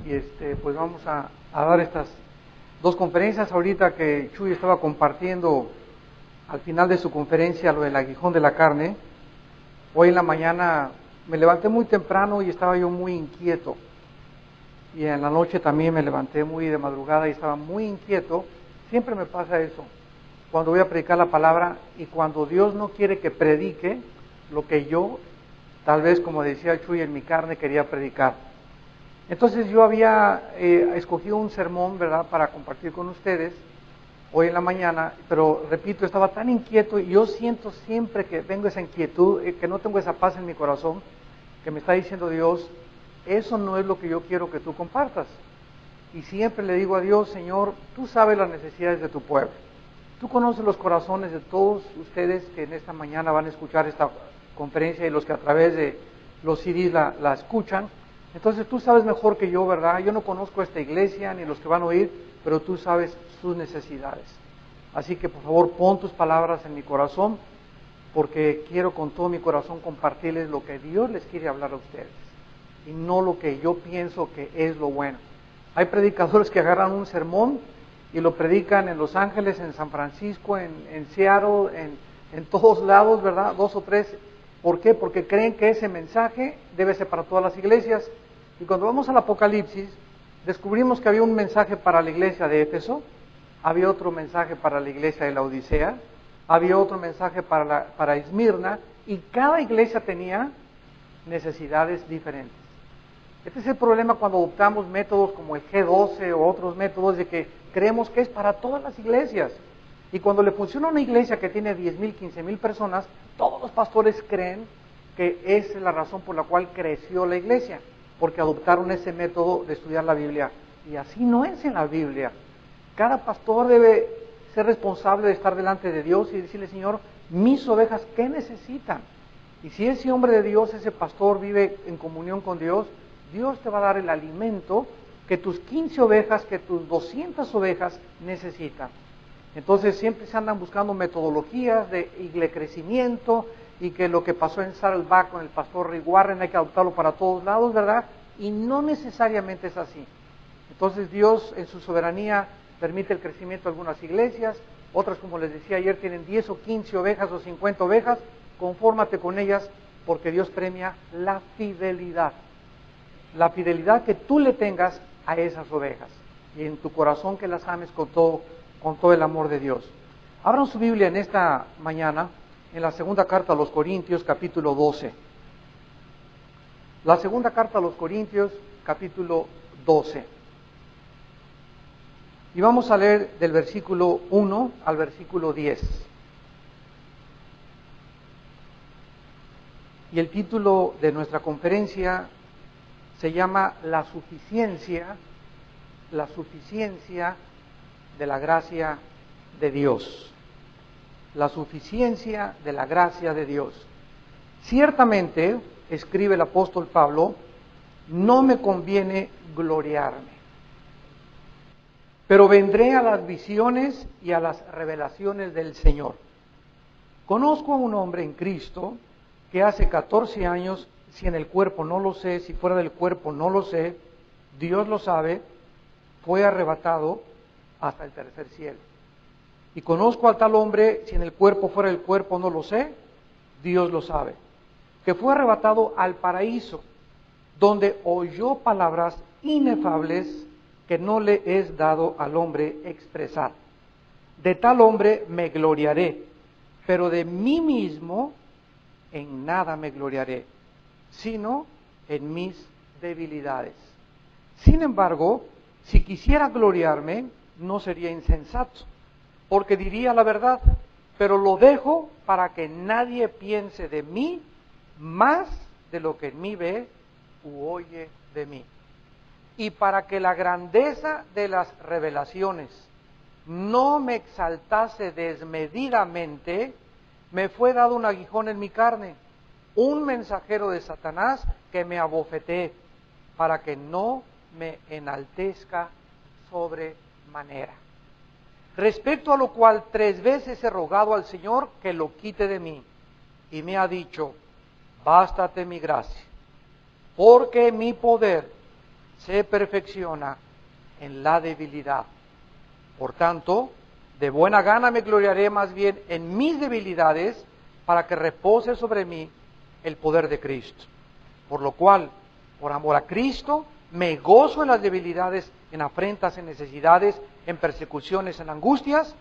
y pues vamos a dar estas dos conferencias. Ahorita que Chuy estaba compartiendo al final de su conferencia lo del aguijón de la carne, hoy en la mañana me levanté muy temprano y estaba yo muy inquieto, y en la noche también me levanté muy de madrugada y estaba muy inquieto. Siempre me pasa eso cuando voy a predicar la palabra y cuando Dios no quiere que predique lo que yo, tal vez como decía Chuy, en mi carne quería predicar. Entonces yo había escogido un sermón, ¿verdad?, para compartir con ustedes hoy en la mañana, pero repito, estaba tan inquieto y yo siento siempre que tengo esa inquietud, que no tengo esa paz en mi corazón, que me está diciendo Dios, eso no es lo que yo quiero que tú compartas. Y siempre le digo a Dios, Señor, tú sabes las necesidades de tu pueblo. Tú conoces los corazones de todos ustedes que en esta mañana van a escuchar esta conferencia y los que a través de los CDs la escuchan. Entonces tú sabes mejor que yo, ¿verdad? Yo no conozco esta iglesia ni los que van a oír, pero tú sabes sus necesidades. Así que por favor pon tus palabras en mi corazón, porque quiero con todo mi corazón compartirles lo que Dios les quiere hablar a ustedes y no lo que yo pienso que es lo bueno. Hay predicadores que agarran un sermón y lo predican en Los Ángeles, en San Francisco, en Seattle, en todos lados, ¿verdad? 2 o 3. ¿Por qué? Porque creen que ese mensaje debe ser para todas las iglesias. Y cuando vamos al Apocalipsis, descubrimos que había un mensaje para la iglesia de Éfeso, había otro mensaje para la iglesia de la Odisea, había otro mensaje para Esmirna, y cada iglesia tenía necesidades diferentes. Este es el problema cuando adoptamos métodos como el G12 o otros métodos, de que creemos que es para todas las iglesias. Y cuando le funciona a una iglesia que tiene 10,000, 15,000 personas, todos los pastores creen que esa es la razón por la cual creció la iglesia, porque adoptaron ese método de estudiar la Biblia. Y así no es en la Biblia. Cada pastor debe ser responsable de estar delante de Dios y decirle, Señor, mis ovejas, ¿qué necesitan? Y si ese hombre de Dios, ese pastor, vive en comunión con Dios, Dios te va a dar el alimento que tus 15 ovejas, que tus 200 ovejas necesitan. Entonces siempre se andan buscando metodologías de crecimiento, y que lo que pasó en Saddleback con el pastor Rick Warren hay que adoptarlo para todos lados, ¿verdad? Y no necesariamente es así. Entonces Dios en su soberanía permite el crecimiento de algunas iglesias, otras, como les decía ayer, tienen 10 o 15 ovejas o 50 ovejas, confórmate con ellas, porque Dios premia la fidelidad que tú le tengas a esas ovejas, y en tu corazón que las ames con todo el amor de Dios. Abran su Biblia en esta mañana en la segunda carta a los Corintios, capítulo 12. La segunda carta a los Corintios, capítulo 12. Y vamos a leer del versículo 1 al versículo 10. Y el título de nuestra conferencia se llama La suficiencia de la gracia de Dios. La suficiencia de la gracia de Dios. Ciertamente, escribe el apóstol Pablo, no me conviene gloriarme, pero vendré a las visiones y a las revelaciones del Señor. Conozco a un hombre en Cristo que hace 14 años, si en el cuerpo no lo sé, si fuera del cuerpo no lo sé, Dios lo sabe, fue arrebatado hasta el tercer cielo. Y conozco al tal hombre, si en el cuerpo fuera del cuerpo no lo sé, Dios lo sabe, que fue arrebatado al paraíso, donde oyó palabras inefables que no le es dado al hombre expresar. De tal hombre me gloriaré, pero de mí mismo en nada me gloriaré, sino en mis debilidades. Sin embargo, si quisiera gloriarme, no sería insensato, porque diría la verdad, pero lo dejo para que nadie piense de mí más de lo que en mí ve u oye de mí. Y para que la grandeza de las revelaciones no me exaltase desmedidamente, me fue dado un aguijón en mi carne, un mensajero de Satanás que me abofetee, para que no me enaltezca sobremanera. Respecto a lo cual 3 veces he rogado al Señor que lo quite de mí, y me ha dicho, bástate mi gracia, porque mi poder se perfecciona en la debilidad. Por tanto, de buena gana me gloriaré más bien en mis debilidades, para que repose sobre mí el poder de Cristo. Por lo cual, por amor a Cristo, me gozo en las debilidades, en afrentas, en necesidades, en persecuciones, en angustias,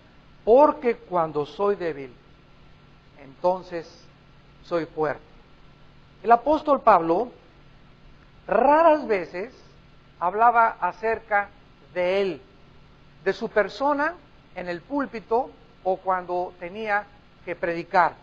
porque cuando soy débil, entonces soy fuerte. El apóstol Pablo raras veces hablaba acerca de él, de su persona en el púlpito o cuando tenía que predicar.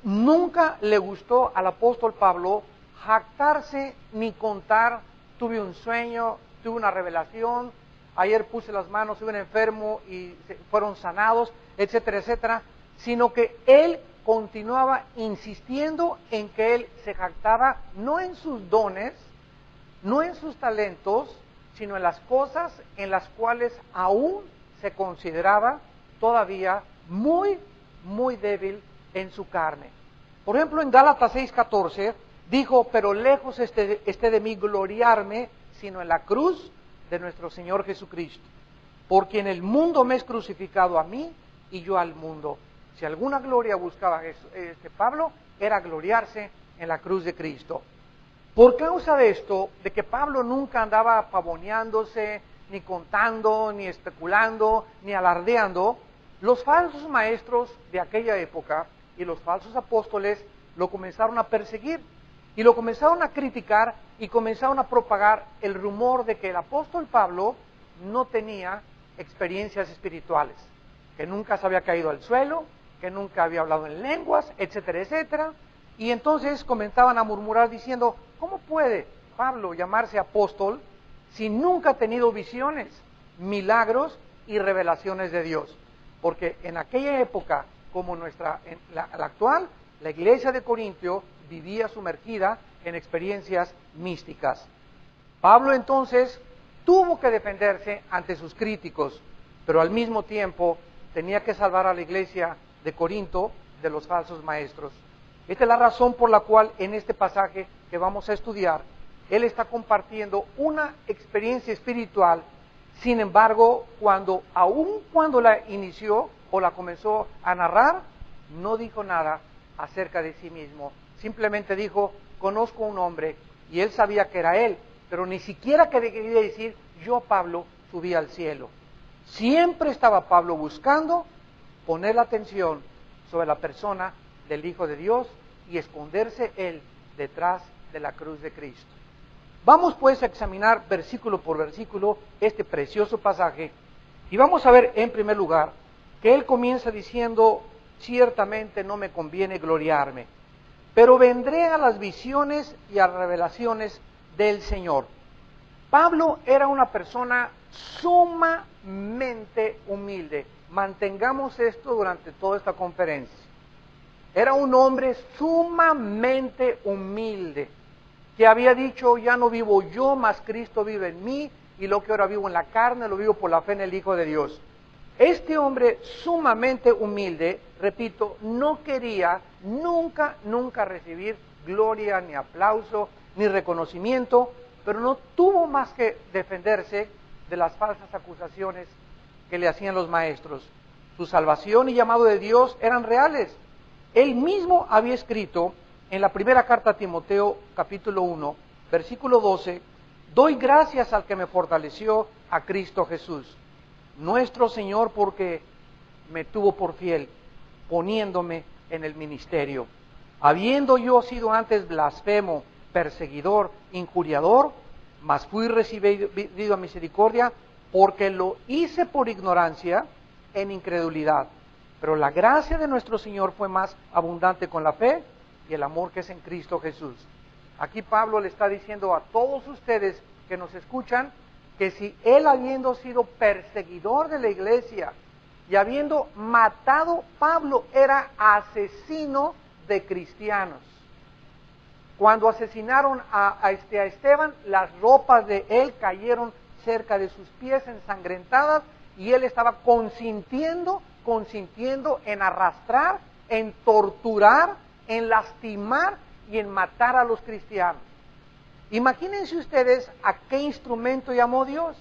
Nunca le gustó al apóstol Pablo jactarse ni contar, tuve un sueño, tuve una revelación, ayer puse las manos, tuve un enfermo y fueron sanados, etcétera, etcétera, sino que él continuaba insistiendo en que él se jactaba no en sus dones, no en sus talentos, sino en las cosas en las cuales aún se consideraba todavía muy, muy débil en su carne. Por ejemplo, en Gálatas 6:14 dijo, pero lejos esté de mí gloriarme, sino en la cruz de nuestro Señor Jesucristo, porque en el mundo me es crucificado a mí y yo al mundo. Si alguna gloria buscaba Pablo, era gloriarse en la cruz de Cristo. Por causa de esto, de que Pablo nunca andaba pavoneándose, ni contando, ni especulando, ni alardeando, los falsos maestros de aquella época y los falsos apóstoles lo comenzaron a perseguir y lo comenzaron a criticar y comenzaron a propagar el rumor de que el apóstol Pablo no tenía experiencias espirituales, que nunca se había caído al suelo, que nunca había hablado en lenguas, etcétera, etcétera. Y entonces comenzaban a murmurar diciendo, ¿cómo puede Pablo llamarse apóstol si nunca ha tenido visiones, milagros y revelaciones de Dios? Porque en aquella época, como la actual, la iglesia de Corintio vivía sumergida en experiencias místicas. Pablo entonces tuvo que defenderse ante sus críticos, pero al mismo tiempo tenía que salvar a la iglesia de Corinto de los falsos maestros. Esta es la razón por la cual en este pasaje que vamos a estudiar, él está compartiendo una experiencia espiritual. Sin embargo, aun cuando la inició o la comenzó a narrar, no dijo nada acerca de sí mismo. Simplemente dijo, conozco a un hombre, y él sabía que era él, pero ni siquiera quería decir, yo Pablo subí al cielo. Siempre estaba Pablo buscando poner la atención sobre la persona del Hijo de Dios y esconderse él detrás de la cruz de Cristo. Vamos pues a examinar versículo por versículo este precioso pasaje y vamos a ver en primer lugar que él comienza diciendo, ciertamente no me conviene gloriarme, pero vendré a las visiones y a las revelaciones del Señor. Pablo era una persona sumamente humilde. Mantengamos esto durante toda esta conferencia. Era un hombre sumamente humilde, que había dicho, ya no vivo yo, mas Cristo vive en mí, y lo que ahora vivo en la carne, lo vivo por la fe en el Hijo de Dios. Este hombre sumamente humilde, repito, no quería nunca recibir gloria, ni aplauso, ni reconocimiento, pero no tuvo más que defenderse de las falsas acusaciones que le hacían los maestros. Su salvación y llamado de Dios eran reales. Él mismo había escrito en la primera carta a Timoteo, capítulo 1, versículo 12, doy gracias al que me fortaleció, a Cristo Jesús, nuestro Señor, porque me tuvo por fiel, poniéndome en el ministerio. Habiendo yo sido antes blasfemo, perseguidor, injuriador, mas fui recibido a misericordia, porque lo hice por ignorancia, en incredulidad. Pero la gracia de nuestro Señor fue más abundante con la fe y el amor que es en Cristo Jesús. Aquí Pablo le está diciendo a todos ustedes que nos escuchan, que si él, habiendo sido perseguidor de la iglesia y habiendo matado, Pablo era asesino de cristianos. Cuando asesinaron a Esteban, las ropas de él cayeron cerca de sus pies ensangrentadas y él estaba consintiendo en arrastrar, en torturar, en lastimar y en matar a los cristianos. Imagínense ustedes a qué instrumento llamó Dios,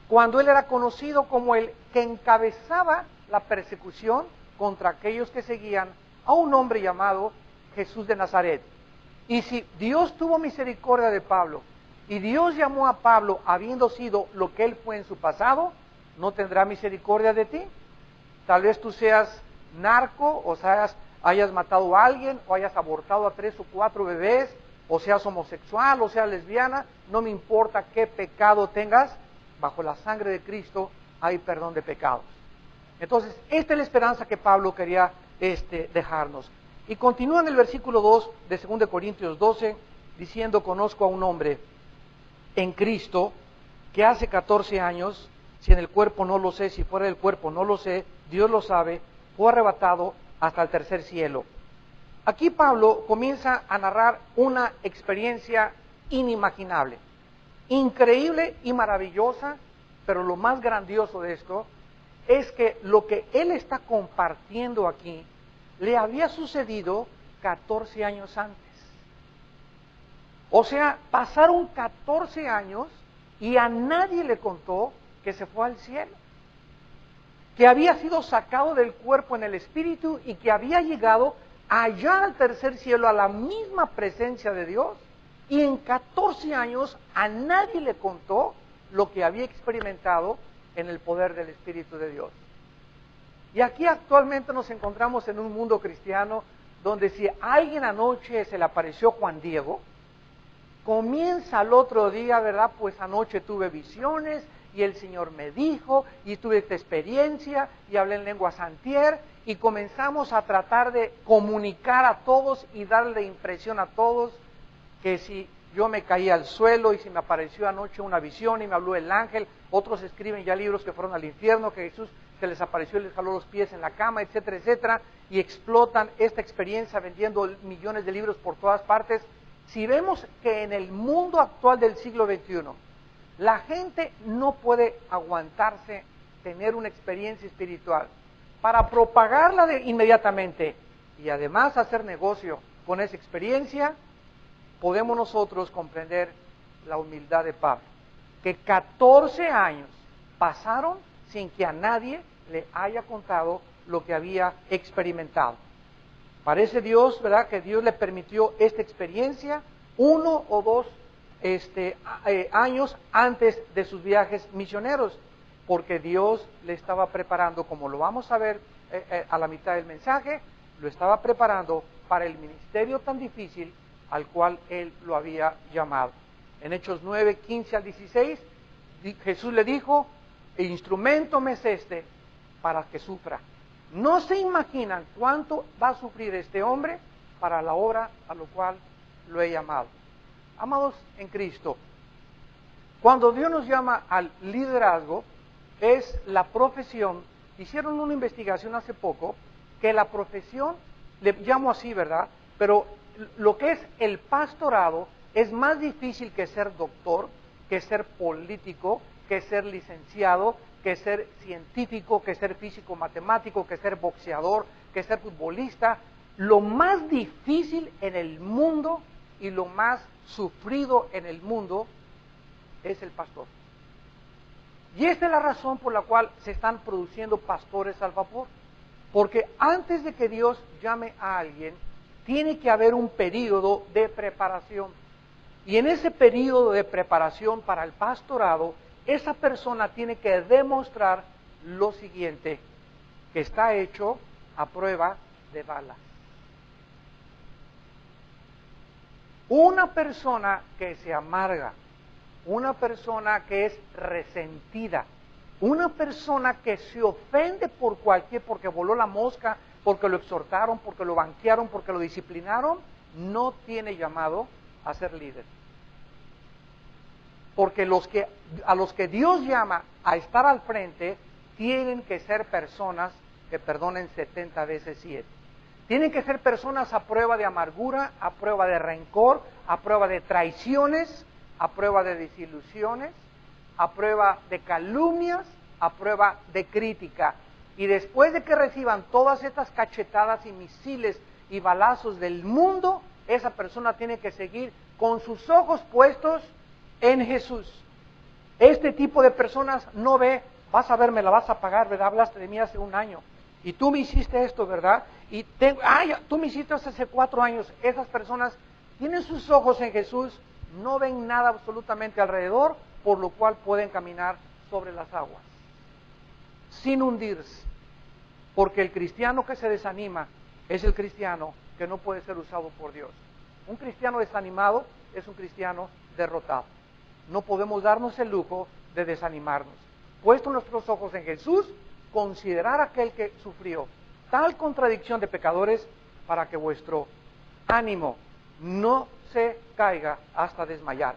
cuando él era conocido como el que encabezaba la persecución contra aquellos que seguían a un hombre llamado Jesús de Nazaret. Y si Dios tuvo misericordia de Pablo, y Dios llamó a Pablo habiendo sido lo que él fue en su pasado, ¿no tendrá misericordia de ti? Tal vez tú seas narco, o sea, hayas matado a alguien, o hayas abortado a 3 o 4 bebés, o seas homosexual, o seas lesbiana, no me importa qué pecado tengas, bajo la sangre de Cristo hay perdón de pecados. Entonces, esta es la esperanza que Pablo quería dejarnos. Y continúa en el versículo 2 de 2 Corintios 12, diciendo, conozco a un hombre en Cristo que hace 14 años, si en el cuerpo no lo sé, si fuera del cuerpo no lo sé, Dios lo sabe, fue arrebatado hasta el tercer cielo. Aquí Pablo comienza a narrar una experiencia inimaginable, increíble y maravillosa, pero lo más grandioso de esto es que lo que él está compartiendo aquí le había sucedido 14 años antes. O sea, pasaron 14 años y a nadie le contó que se fue al cielo, que había sido sacado del cuerpo en el espíritu y que había llegado allá al tercer cielo, a la misma presencia de Dios, y en 14 años a nadie le contó lo que había experimentado en el poder del Espíritu de Dios. Y aquí actualmente nos encontramos en un mundo cristiano donde si a alguien anoche se le apareció Juan Diego, comienza al otro día, ¿verdad? Pues anoche tuve visiones y el Señor me dijo y tuve esta experiencia y hablé en lengua santier y comenzamos a tratar de comunicar a todos y darle impresión a todos que si yo me caí al suelo y si me apareció anoche una visión y me habló el ángel, otros escriben ya libros que fueron al infierno, que Jesús se les apareció y les jaló los pies en la cama, etcétera, etcétera, y explotan esta experiencia vendiendo millones de libros por todas partes. Si vemos que en el mundo actual del siglo XXI, la gente no puede aguantarse tener una experiencia espiritual para propagarla inmediatamente y además hacer negocio con esa experiencia, podemos nosotros comprender la humildad de Pablo, que 14 años pasaron sin que a nadie le haya contado lo que había experimentado. Parece Dios, ¿verdad?, que Dios le permitió esta experiencia 1 o 2 años antes de sus viajes misioneros, porque Dios le estaba preparando, como lo vamos a ver a la mitad del mensaje, lo estaba preparando para el ministerio tan difícil al cual Él lo había llamado. En Hechos 9, 15 al 16, Jesús le dijo, el instrumento me es este para que sufra. No se imaginan cuánto va a sufrir este hombre para la obra a lo cual lo he llamado. Amados en Cristo, cuando Dios nos llama al liderazgo, es la profesión. Hicieron una investigación hace poco que la profesión, le llamo así, ¿verdad?, pero lo que es el pastorado es más difícil que ser doctor, que ser político, que ser licenciado, que ser científico, que ser físico matemático, que ser boxeador, que ser futbolista. Lo más difícil en el mundo y lo más sufrido en el mundo es el pastor. Y esta es la razón por la cual se están produciendo pastores al vapor. Porque antes de que Dios llame a alguien, tiene que haber un periodo de preparación. Y en ese periodo de preparación para el pastorado, esa persona tiene que demostrar lo siguiente, que está hecho a prueba de balas. Una persona que se amarga, una persona que es resentida, una persona que se ofende por porque voló la mosca, porque lo exhortaron, porque lo banquearon, porque lo disciplinaron, no tiene llamado a ser líder. Porque a los que Dios llama a estar al frente, tienen que ser personas que perdonen 70 veces 7. Tienen que ser personas a prueba de amargura, a prueba de rencor, a prueba de traiciones, a prueba de desilusiones, a prueba de calumnias, a prueba de crítica. Y después de que reciban todas estas cachetadas y misiles y balazos del mundo, esa persona tiene que seguir con sus ojos puestos en Jesús. Este tipo de personas no ve, vas a ver, me la vas a pagar, ¿verdad? Hablaste de mí hace un año y tú me hiciste esto, ¿verdad? Y tú me hiciste esto hace 4 años. Esas personas tienen sus ojos en Jesús, no ven nada absolutamente alrededor, por lo cual pueden caminar sobre las aguas, sin hundirse. Porque el cristiano que se desanima es el cristiano que no puede ser usado por Dios. Un cristiano desanimado es un cristiano derrotado. No podemos darnos el lujo de desanimarnos. Puesto nuestros ojos en Jesús, considerar aquel que sufrió tal contradicción de pecadores para que vuestro ánimo no se caiga hasta desmayar.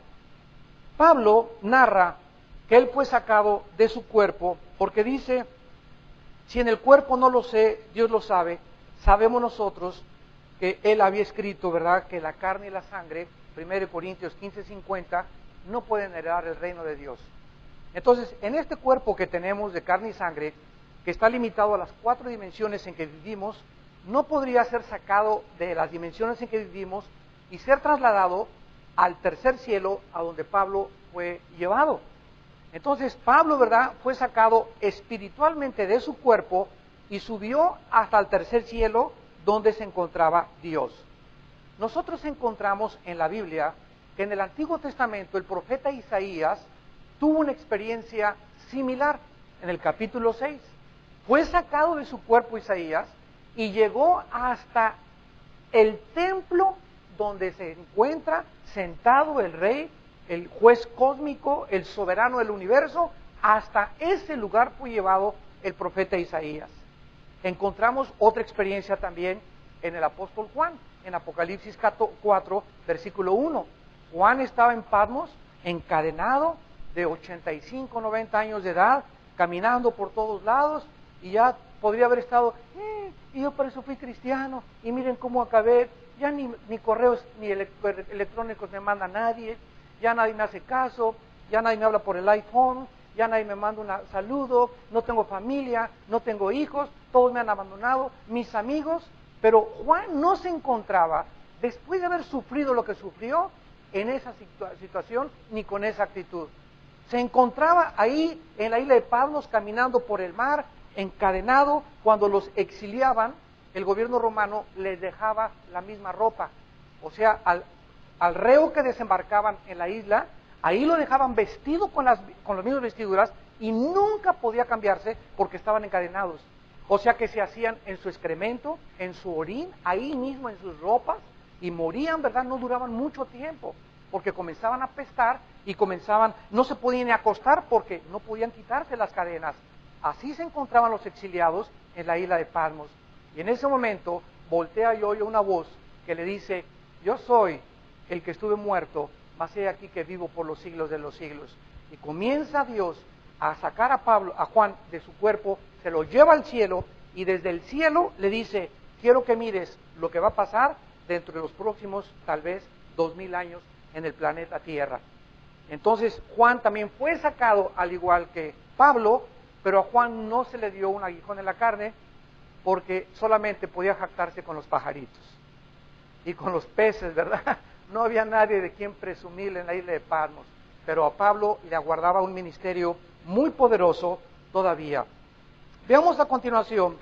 Pablo narra que él fue sacado de su cuerpo porque dice, si en el cuerpo no lo sé, Dios lo sabe, sabemos nosotros que él había escrito, ¿verdad?, que la carne y la sangre, 1 Corintios 15:50, no pueden heredar el reino de Dios. Entonces, en este cuerpo que tenemos de carne y sangre, que está limitado a las 4 dimensiones en que vivimos, no podría ser sacado de las dimensiones en que vivimos y ser trasladado al tercer cielo, a donde Pablo fue llevado. Entonces, Pablo, ¿verdad?, fue sacado espiritualmente de su cuerpo y subió hasta el tercer cielo, donde se encontraba Dios. Nosotros encontramos en la Biblia que en el Antiguo Testamento el profeta Isaías tuvo una experiencia similar en el capítulo 6. Fue sacado de su cuerpo Isaías y llegó hasta el templo donde se encuentra sentado el rey, el juez cósmico, el soberano del universo. Hasta ese lugar fue llevado el profeta Isaías. Encontramos otra experiencia también en el apóstol Juan, en Apocalipsis 4, versículo 1. Juan estaba en Patmos, encadenado, de 85, 90 años de edad, caminando por todos lados, y ya podría haber estado, y yo por eso fui cristiano, y miren cómo acabé, ya ni correos ni electrónicos me manda nadie, ya nadie me hace caso, ya nadie me habla por el iPhone, ya nadie me manda un saludo, no tengo familia, no tengo hijos, todos me han abandonado, mis amigos. Pero Juan no se encontraba, después de haber sufrido lo que sufrió, en esa situación ni con esa actitud. Se encontraba ahí en la isla de Patmos, caminando por el mar, encadenado. Cuando los exiliaban, el gobierno romano les dejaba la misma ropa. O sea, al reo que desembarcaban en la isla, ahí lo dejaban vestido con las mismas vestiduras y nunca podía cambiarse porque estaban encadenados. O sea que se hacían en su excremento, en su orín, ahí mismo en sus ropas, y morían, ¿verdad? No duraban mucho tiempo, porque comenzaban a apestar y no se podían ni acostar porque no podían quitarse las cadenas. Así se encontraban los exiliados en la isla de Patmos. Y en ese momento voltea y oye una voz que le dice, yo soy el que estuve muerto, mas he aquí que vivo por los siglos de los siglos. Y comienza Dios a sacar a Juan de su cuerpo, se lo lleva al cielo y desde el cielo le dice, quiero que mires lo que va a pasar dentro de los próximos, tal vez, 2000 años en el planeta Tierra. Entonces Juan también fue sacado al igual que Pablo, pero a Juan no se le dio un aguijón en la carne porque solamente podía jactarse con los pajaritos y con los peces, ¿verdad? No había nadie de quien presumir en la isla de Patmos, pero a Pablo le aguardaba un ministerio muy poderoso todavía. Veamos a continuación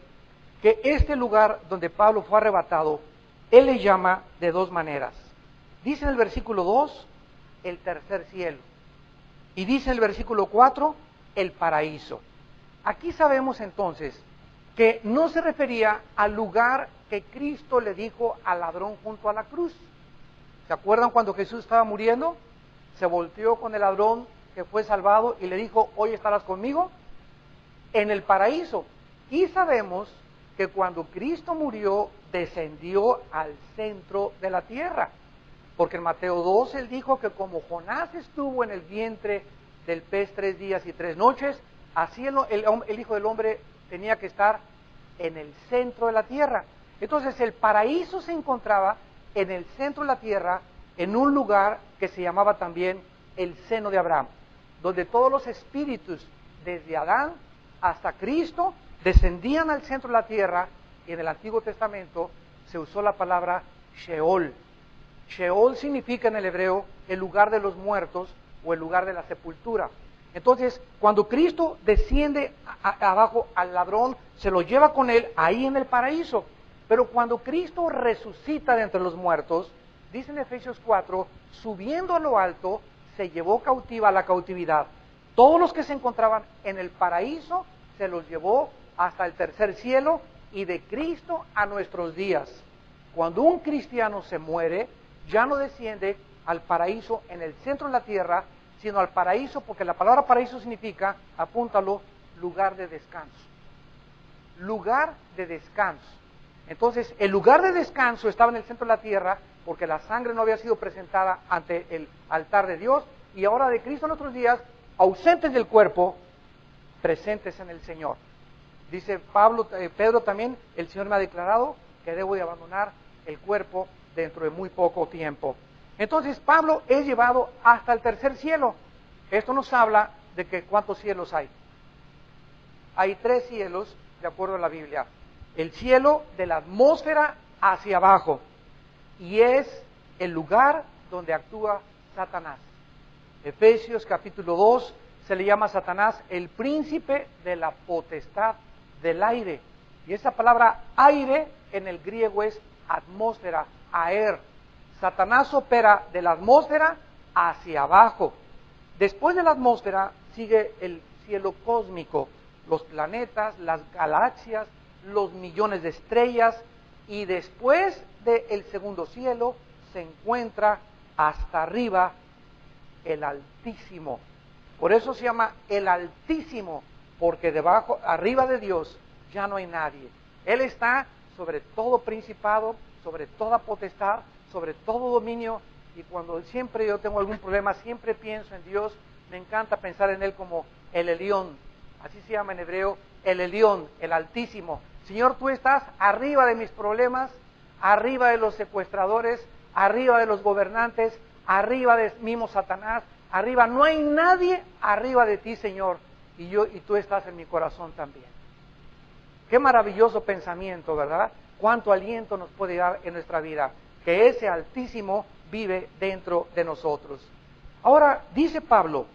que este lugar donde Pablo fue arrebatado, él le llama de 2 maneras. Dice en el versículo 2, el tercer cielo. Y dice en el versículo 4, el paraíso. Aquí sabemos entonces que no se refería al lugar que Cristo le dijo al ladrón junto a la cruz. ¿Se acuerdan cuando Jesús estaba muriendo? Se volteó con el ladrón que fue salvado y le dijo, hoy estarás conmigo en el paraíso. Y sabemos que cuando Cristo murió, descendió al centro de la tierra. Porque en Mateo 2 él dijo que como Jonás estuvo en el vientre del pez 3 días y 3 noches, así el Hijo del Hombre tenía que estar en el centro de la tierra. Entonces el paraíso se encontraba en el centro de la tierra, en un lugar que se llamaba también el seno de Abraham, donde todos los espíritus, desde Adán hasta Cristo, descendían al centro de la tierra, y en el Antiguo Testamento se usó la palabra Sheol. Sheol significa en el hebreo el lugar de los muertos o el lugar de la sepultura. Entonces, cuando Cristo desciende abajo al ladrón, se lo lleva con él ahí en el paraíso. Pero cuando Cristo resucita de entre los muertos, dice en Efesios 4, subiendo a lo alto, se llevó cautiva a la cautividad. Todos los que se encontraban en el paraíso, se los llevó hasta el tercer cielo y de Cristo a nuestros días. Cuando un cristiano se muere, ya no desciende al paraíso en el centro de la tierra, sino al paraíso, porque la palabra paraíso significa, apúntalo, lugar de descanso. Lugar de descanso. Entonces, el lugar de descanso estaba en el centro de la tierra, porque la sangre no había sido presentada ante el altar de Dios, y ahora de Cristo en otros días, ausentes del cuerpo, presentes en el Señor. Dice Pedro también, el Señor me ha declarado que debo de abandonar el cuerpo dentro de muy poco tiempo. Entonces Pablo es llevado hasta el tercer cielo. Esto nos habla de que ¿cuántos cielos hay? Hay 3 cielos, de acuerdo a la Biblia. El cielo de la atmósfera hacia abajo, y es el lugar donde actúa Satanás. Efesios capítulo 2 se le llama a Satanás el príncipe de la potestad del aire. Y esa palabra aire en el griego es atmósfera, aer. Satanás opera de la atmósfera hacia abajo. Después de la atmósfera sigue el cielo cósmico, los planetas, las galaxias, los millones de estrellas, y después del segundo cielo se encuentra hasta arriba el Altísimo. Por eso se llama el Altísimo, porque debajo, arriba de Dios ya no hay nadie. Él está sobre todo principado, sobre toda potestad, sobre todo dominio, y cuando siempre yo tengo algún problema, siempre pienso en Dios. Me encanta pensar en Él como el Elión, así se llama en hebreo, el Elión, el Altísimo. Señor, tú estás arriba de mis problemas, arriba de los secuestradores, arriba de los gobernantes, arriba de mismo Satanás, arriba, no hay nadie arriba de ti, Señor, y tú estás en mi corazón también. Qué maravilloso pensamiento, ¿verdad? Cuánto aliento nos puede dar en nuestra vida, que ese Altísimo vive dentro de nosotros. Ahora, dice Pablo,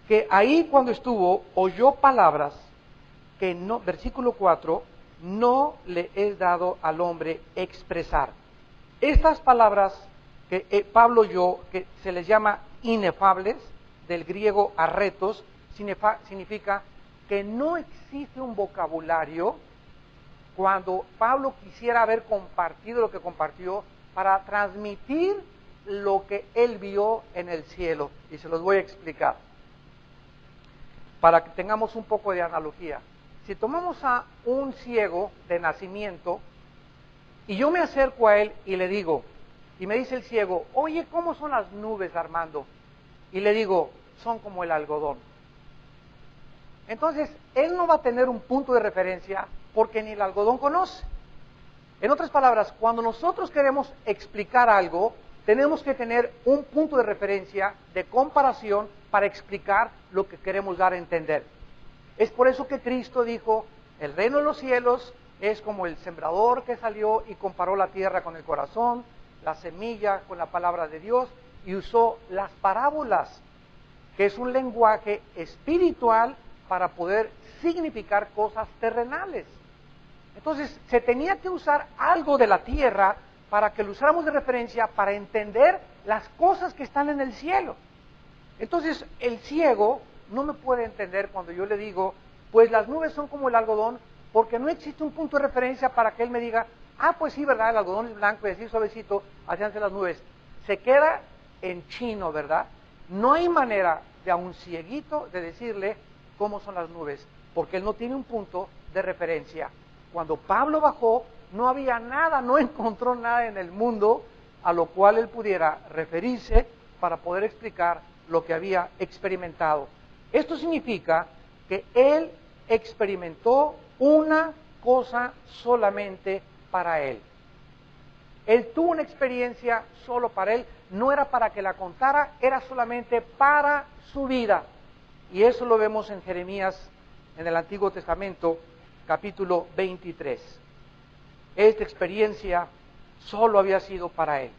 que ahí cuando estuvo, oyó palabras que no, versículo 4, no le es dado al hombre expresar. Estas palabras que Pablo oyó, que se les llama inefables, del griego arretos, significa que no existe un vocabulario cuando Pablo quisiera haber compartido lo que compartió para transmitir lo que él vio en el cielo. Y se los voy a explicar para que tengamos un poco de analogía. Si tomamos a un ciego de nacimiento y yo me acerco a él y le digo, y me dice el ciego, oye, ¿cómo son las nubes, Armando? Y le digo, son como el algodón. Entonces, él no va a tener un punto de referencia porque ni el algodón conoce. En otras palabras, cuando nosotros queremos explicar algo, tenemos que tener un punto de referencia, de comparación, para explicar lo que queremos dar a entender. Es por eso que Cristo dijo, el reino de los cielos es como el sembrador que salió y comparó la tierra con el corazón, la semilla con la palabra de Dios, y usó las parábolas, que es un lenguaje espiritual para poder significar cosas terrenales. Entonces, se tenía que usar algo de la tierra para que lo usáramos de referencia para entender las cosas que están en el cielo. Entonces, el ciego no me puede entender cuando yo le digo, pues las nubes son como el algodón, porque no existe un punto de referencia para que él me diga, ah, pues sí, ¿verdad? El algodón es blanco y así suavecito, hacíanse las nubes. Se queda en chino, ¿verdad? No hay manera de a un cieguito de decirle cómo son las nubes, porque él no tiene un punto de referencia. Cuando Pablo bajó, no había nada, no encontró nada en el mundo a lo cual él pudiera referirse para poder explicar lo que había experimentado. Esto significa que él experimentó una cosa solamente para él. Él tuvo una experiencia solo para él, no era para que la contara, era solamente para su vida. Y eso lo vemos en Jeremías, en el Antiguo Testamento, capítulo 23. Esta experiencia solo había sido para él.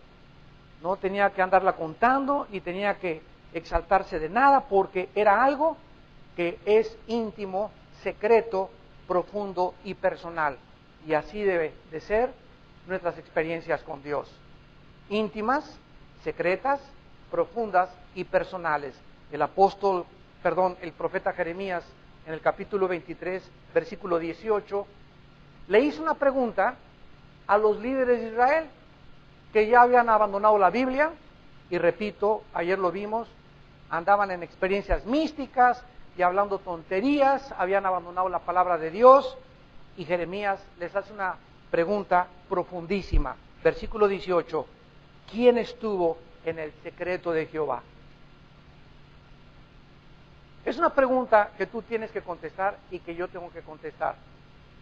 No tenía que andarla contando, ni tenía que exaltarse de nada, porque era algo que es íntimo, secreto, profundo y personal. Y así debe de ser nuestras experiencias con Dios. Íntimas, secretas, profundas y personales. El profeta Jeremías, en el capítulo 23, versículo 18, le hizo una pregunta a los líderes de Israel que ya habían abandonado la Biblia, y repito, ayer lo vimos, andaban en experiencias místicas y hablando tonterías, habían abandonado la palabra de Dios, y Jeremías les hace una pregunta profundísima. Versículo 18, ¿quién estuvo en el secreto de Jehová? Es una pregunta que tú tienes que contestar y que yo tengo que contestar.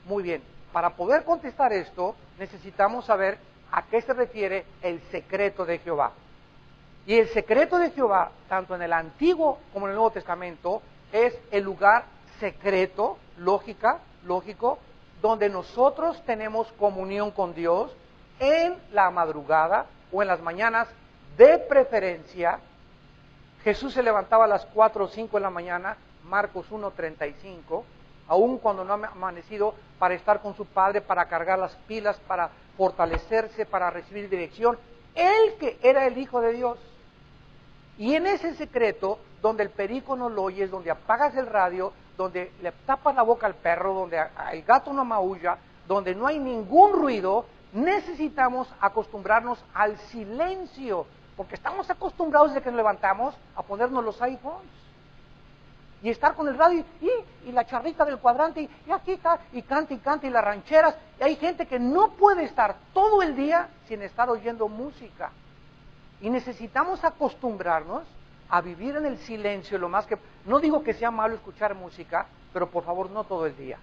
Muy bien, para poder contestar esto, necesitamos saber a qué se refiere el secreto de Jehová. Y el secreto de Jehová, tanto en el Antiguo como en el Nuevo Testamento, es el lugar secreto, lógico, donde nosotros tenemos comunión con Dios en la madrugada o en las mañanas, de preferencia. Jesús se levantaba a las 4 o 5 de la mañana, Marcos 1:35, aun cuando no ha amanecido, para estar con su Padre, para cargar las pilas, para fortalecerse, para recibir dirección. Él que era el Hijo de Dios. Y en ese secreto, donde el perico no lo oyes, donde apagas el radio, donde le tapas la boca al perro, donde el gato no maulla, donde no hay ningún ruido, necesitamos acostumbrarnos al silencio, porque estamos acostumbrados desde que nos levantamos a ponernos los iPhones y estar con el radio y la charrita del cuadrante y aquí está, y canta y las rancheras, y hay gente que no puede estar todo el día sin estar oyendo música. Y necesitamos acostumbrarnos a vivir en el silencio lo más que... No digo que sea malo escuchar música, pero por favor no todo el día.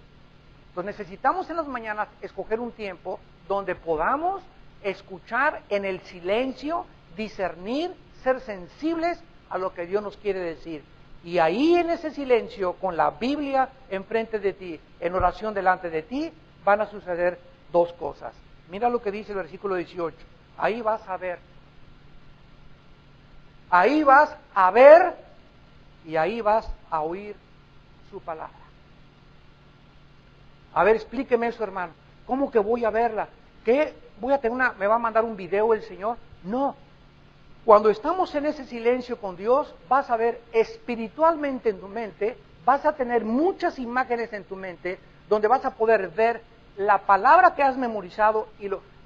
Entonces necesitamos en las mañanas escoger un tiempo donde podamos escuchar en el silencio, discernir, ser sensibles a lo que Dios nos quiere decir. Y ahí en ese silencio, con la Biblia enfrente de ti, en oración delante de ti, van a suceder dos cosas. Mira lo que dice el versículo 18. Ahí vas a ver. Ahí vas a ver y ahí vas a oír su palabra. A ver, explíqueme eso, hermano. ¿Cómo que voy a verla? ¿Qué? ¿Me va a mandar un video el Señor? No. Cuando estamos en ese silencio con Dios, vas a ver espiritualmente en tu mente, vas a tener muchas imágenes en tu mente, donde vas a poder ver la palabra que has memorizado,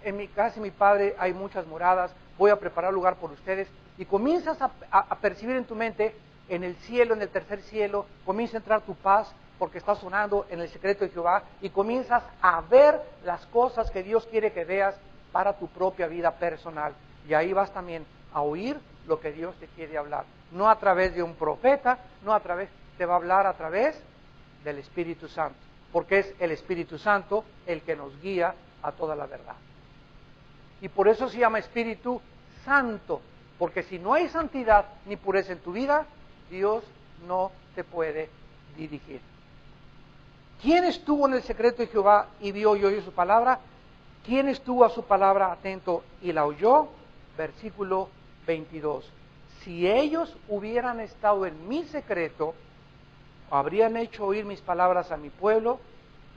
en mi casa y mi padre hay muchas moradas, voy a preparar lugar por ustedes, y comienzas a percibir en tu mente, en el cielo, en el tercer cielo, comienza a entrar tu paz, porque está sonando en el secreto de Jehová, y comienzas a ver las cosas que Dios quiere que veas para tu propia vida personal. Y ahí vas también a oír lo que Dios te quiere hablar. No a través de un profeta, te va a hablar a través del Espíritu Santo, porque es el Espíritu Santo el que nos guía a toda la verdad. Y por eso se llama Espíritu Santo, porque si no hay santidad ni pureza en tu vida, Dios no te puede dirigir. ¿Quién estuvo en el secreto de Jehová y vio y oyó su palabra? ¿Quién estuvo a su palabra atento y la oyó? Versículo 22. Si ellos hubieran estado en mi secreto, habrían hecho oír mis palabras a mi pueblo,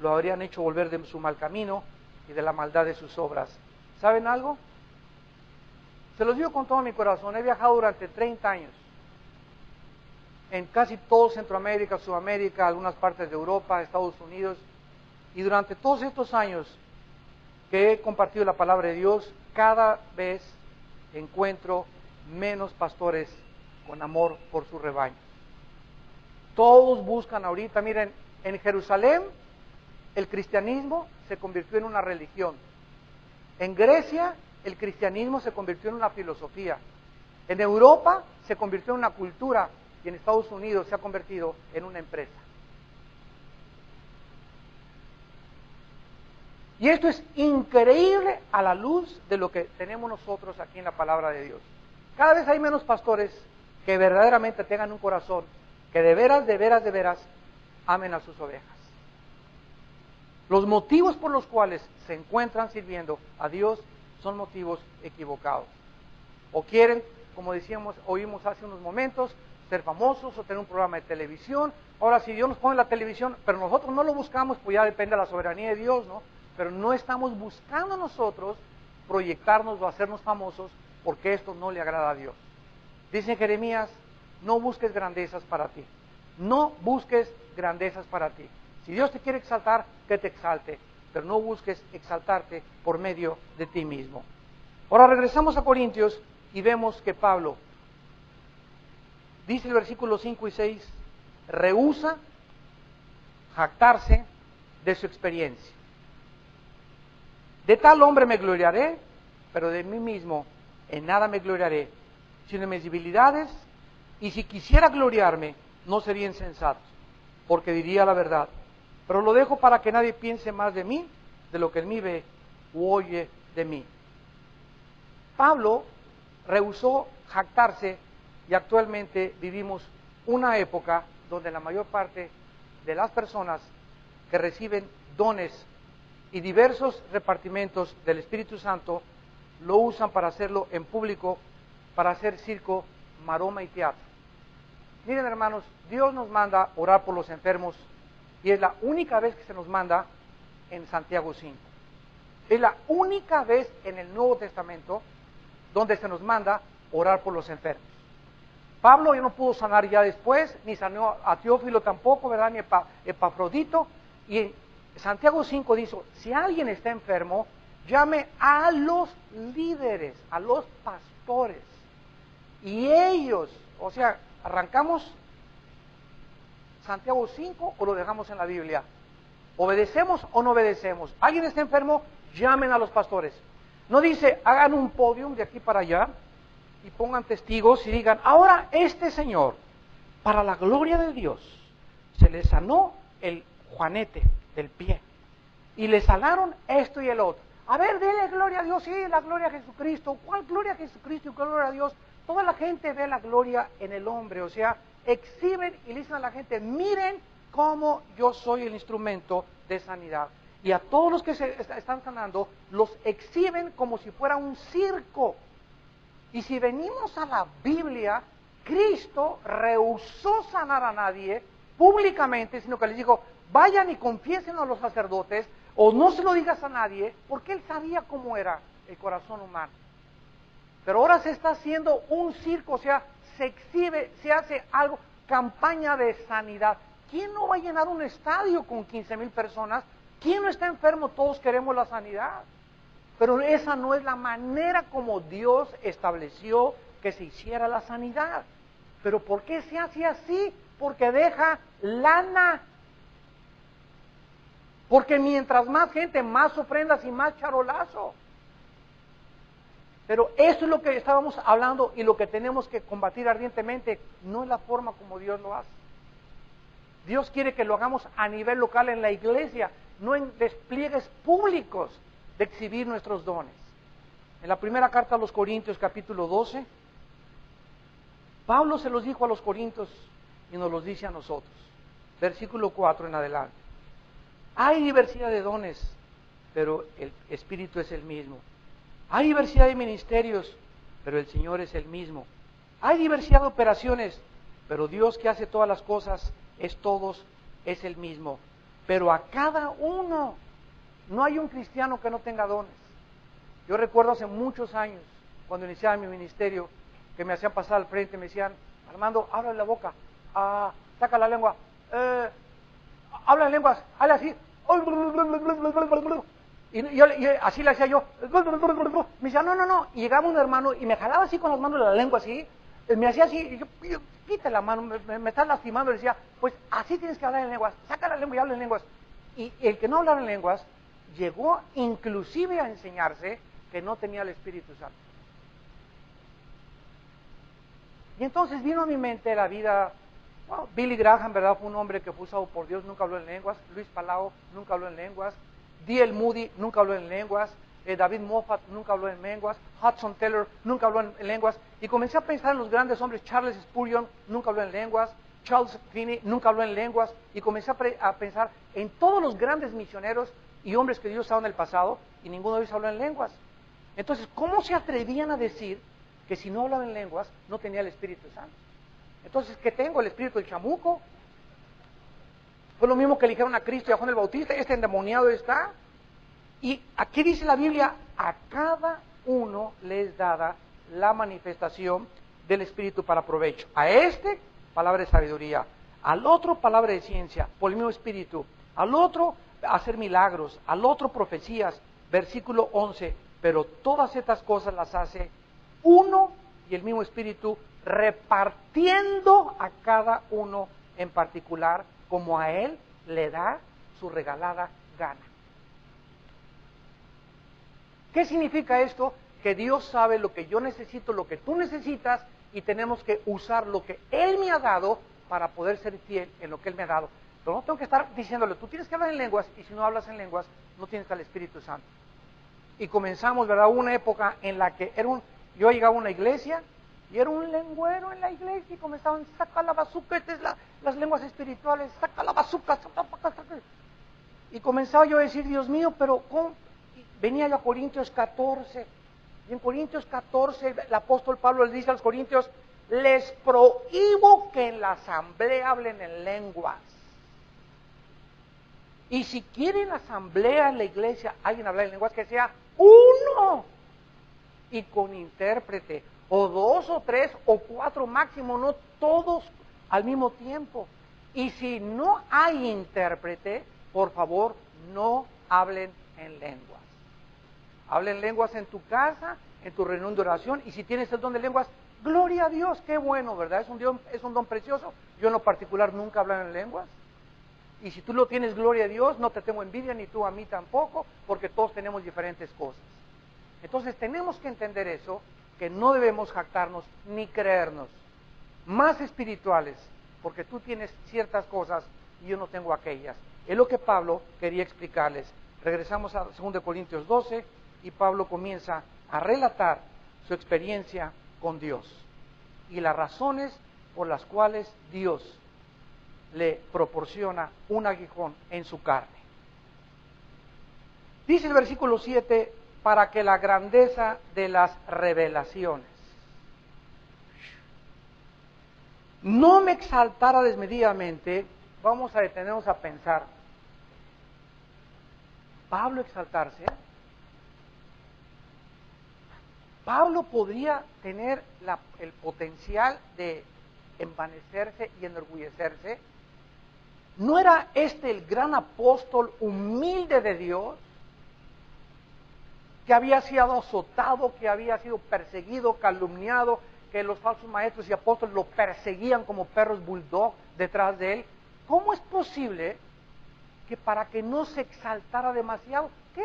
lo habrían hecho volver de su mal camino y de la maldad de sus obras. ¿Saben algo? Se los digo con todo mi corazón, he viajado durante 30 años en casi todo Centroamérica, Sudamérica, algunas partes de Europa, Estados Unidos, y durante todos estos años que he compartido la palabra de Dios, cada vez encuentro menos pastores con amor por su rebaño. Todos buscan ahorita, miren, en Jerusalén el cristianismo se convirtió en una religión. En Grecia el cristianismo se convirtió en una filosofía. En Europa se convirtió en una cultura y en Estados Unidos se ha convertido en una empresa. Y esto es increíble a la luz de lo que tenemos nosotros aquí en la palabra de Dios. Cada vez hay menos pastores que verdaderamente tengan un corazón que de veras amen a sus ovejas. Los motivos por los cuales se encuentran sirviendo a Dios son motivos equivocados. O quieren, como decíamos, oímos hace unos momentos, ser famosos o tener un programa de televisión. Ahora, si Dios nos pone la televisión, pero nosotros no lo buscamos, pues ya depende de la soberanía de Dios, ¿no? Pero no estamos buscando nosotros proyectarnos o hacernos famosos, porque esto no le agrada a Dios. Dice Jeremías, no busques grandezas para ti. No busques grandezas para ti. Si Dios te quiere exaltar, que te exalte, pero no busques exaltarte por medio de ti mismo. Ahora regresamos a Corintios y vemos que Pablo, dice el versículo 5 y 6, rehúsa jactarse de su experiencia. De tal hombre me gloriaré, pero de mí mismo en nada me gloriaré, sino en mis debilidades, y si quisiera gloriarme, no sería insensato, porque diría la verdad. Pero lo dejo para que nadie piense más de mí, de lo que en mí ve u oye de mí. Pablo rehusó jactarse y actualmente vivimos una época donde la mayor parte de las personas que reciben dones y diversos repartimientos del Espíritu Santo lo usan para hacerlo en público, para hacer circo, maroma y teatro. Miren, hermanos, Dios nos manda orar por los enfermos y es la única vez que se nos manda en Santiago 5. Es la única vez en el Nuevo Testamento donde se nos manda orar por los enfermos. Pablo ya no pudo sanar ya después, ni sanó a Teófilo tampoco, ¿verdad? Ni Epafrodito. Y en Santiago 5 dice, si alguien está enfermo, llame a los líderes, a los pastores. Y ellos, o sea, arrancamos Santiago 5 o lo dejamos en la Biblia. ¿Obedecemos o no obedecemos? ¿Alguien está enfermo? Llamen a los pastores. No dice, hagan un podium de aquí para allá y pongan testigos y digan, ahora este señor, para la gloria de Dios, se le sanó el juanete del pie y le sanaron esto y el otro. A ver, dele gloria a Dios, sí, la gloria a Jesucristo. ¿Cuál gloria a Jesucristo y cuál gloria a Dios? Toda la gente ve la gloria en el hombre, o sea, exhiben y le dicen a la gente, miren cómo yo soy el instrumento de sanidad. Y a todos los que se están sanando, los exhiben como si fuera un circo. Y si venimos a la Biblia, Cristo rehusó sanar a nadie públicamente, sino que les dijo, vayan y confiésenlo a los sacerdotes, o no se lo digas a nadie, porque él sabía cómo era el corazón humano. Pero ahora se está haciendo un circo, o sea, se exhibe, se hace algo, campaña de sanidad. ¿Quién no va a llenar un estadio con 15,000 personas? ¿Quién no está enfermo? Todos queremos la sanidad. Pero esa no es la manera como Dios estableció que se hiciera la sanidad. ¿Pero por qué se hace así? Porque deja lana. Porque mientras más gente, más ofrendas y más charolazo. Pero eso es lo que estábamos hablando y lo que tenemos que combatir ardientemente. No es la forma como Dios lo hace. Dios quiere que lo hagamos a nivel local en la iglesia, no en despliegues públicos de exhibir nuestros dones. En la primera carta a los Corintios, capítulo 12, Pablo se los dijo a los corintios y nos los dice a nosotros. Versículo 4 en adelante. Hay diversidad de dones, pero el Espíritu es el mismo. Hay diversidad de ministerios, pero el Señor es el mismo. Hay diversidad de operaciones, pero Dios que hace todas las cosas es el mismo. Pero a cada uno, no hay un cristiano que no tenga dones. Yo recuerdo hace muchos años, cuando iniciaba mi ministerio, que me hacían pasar al frente, me decían, Armando, habla la boca, saca la lengua, habla en lenguas, habla así, y así le hacía yo, me decía, no, y llegaba un hermano y me jalaba así con las manos de la lengua así, me hacía así, y yo quita la mano, me estás lastimando, y decía, pues así tienes que hablar en lenguas, saca la lengua y habla en lenguas. Y el que no hablaba en lenguas, llegó inclusive a enseñarse que no tenía el Espíritu Santo. Y entonces vino a mi mente la vida, Billy Graham, ¿verdad? Fue un hombre que fue usado por Dios, nunca habló en lenguas. Luis Palau nunca habló en lenguas. D.L. Moody nunca habló en lenguas. David Moffat nunca habló en lenguas. Hudson Taylor nunca habló en lenguas. Y comencé a pensar en los grandes hombres. Charles Spurgeon nunca habló en lenguas. Charles Finney nunca habló en lenguas. Y comencé a pensar en todos los grandes misioneros y hombres que Dios usaba en el pasado, y ninguno de ellos habló en lenguas. Entonces, ¿cómo se atrevían a decir que si no hablaba en lenguas no tenía el Espíritu Santo. Entonces, ¿qué tengo? ¿El espíritu del chamuco? Fue lo mismo que le dijeron a Cristo y a Juan el Bautista, este endemoniado está. Y aquí dice la Biblia, a cada uno le es dada la manifestación del Espíritu para provecho. A este, palabra de sabiduría. Al otro, palabra de ciencia, por el mismo Espíritu. Al otro, hacer milagros. Al otro, profecías. Versículo 11. Pero todas estas cosas las hace uno y el mismo Espíritu, repartiendo a cada uno en particular, como a él le da su regalada gana. ¿Qué significa esto? Que Dios sabe lo que yo necesito, lo que tú necesitas, y tenemos que usar lo que Él me ha dado para poder ser fiel en lo que Él me ha dado. Pero no tengo que estar diciéndole, tú tienes que hablar en lenguas, y si no hablas en lenguas, no tienes al Espíritu Santo. Y comenzamos, ¿verdad?, una época en la que yo llegaba a una iglesia, y era un lengüero en la iglesia, y comenzaban, saca la bazuca, las lenguas espirituales, saca la bazuca, saca. Y comenzaba yo a decir, Dios mío, pero ¿cómo? Venía yo a Corintios 14, y en Corintios 14 el apóstol Pablo le dice a los corintios, les prohíbo que en la asamblea hablen en lenguas. Y si quieren asamblea en la iglesia, alguien hablar en lenguas, que sea uno, y con intérprete, o 2 o 3 o 4 máximo, no todos al mismo tiempo. Y si no hay intérprete, por favor, no hablen en lenguas. Hablen lenguas en tu casa, en tu reunión de oración, y si tienes el don de lenguas, gloria a Dios, qué bueno, ¿verdad? Es un don precioso. Yo en lo particular nunca he hablado en lenguas. Y si tú lo tienes, gloria a Dios, no te tengo envidia, ni tú a mí tampoco, porque todos tenemos diferentes cosas. Entonces tenemos que entender eso, que no debemos jactarnos ni creernos más espirituales, porque tú tienes ciertas cosas y yo no tengo aquellas. Es lo que Pablo quería explicarles. Regresamos a 2 Corintios 12 y Pablo comienza a relatar su experiencia con Dios y las razones por las cuales Dios le proporciona un aguijón en su carne. Dice el versículo 7, para que la grandeza de las revelaciones no me exaltara desmedidamente. Vamos a detenernos a pensar, ¿Pablo exaltarse? ¿Pablo podría tener el potencial de envanecerse y enorgullecerse? ¿No era este el gran apóstol humilde de Dios, que había sido azotado, que había sido perseguido, calumniado, que los falsos maestros y apóstoles lo perseguían como perros bulldog detrás de él? ¿Cómo es posible que para que no se exaltara demasiado? ¿Qué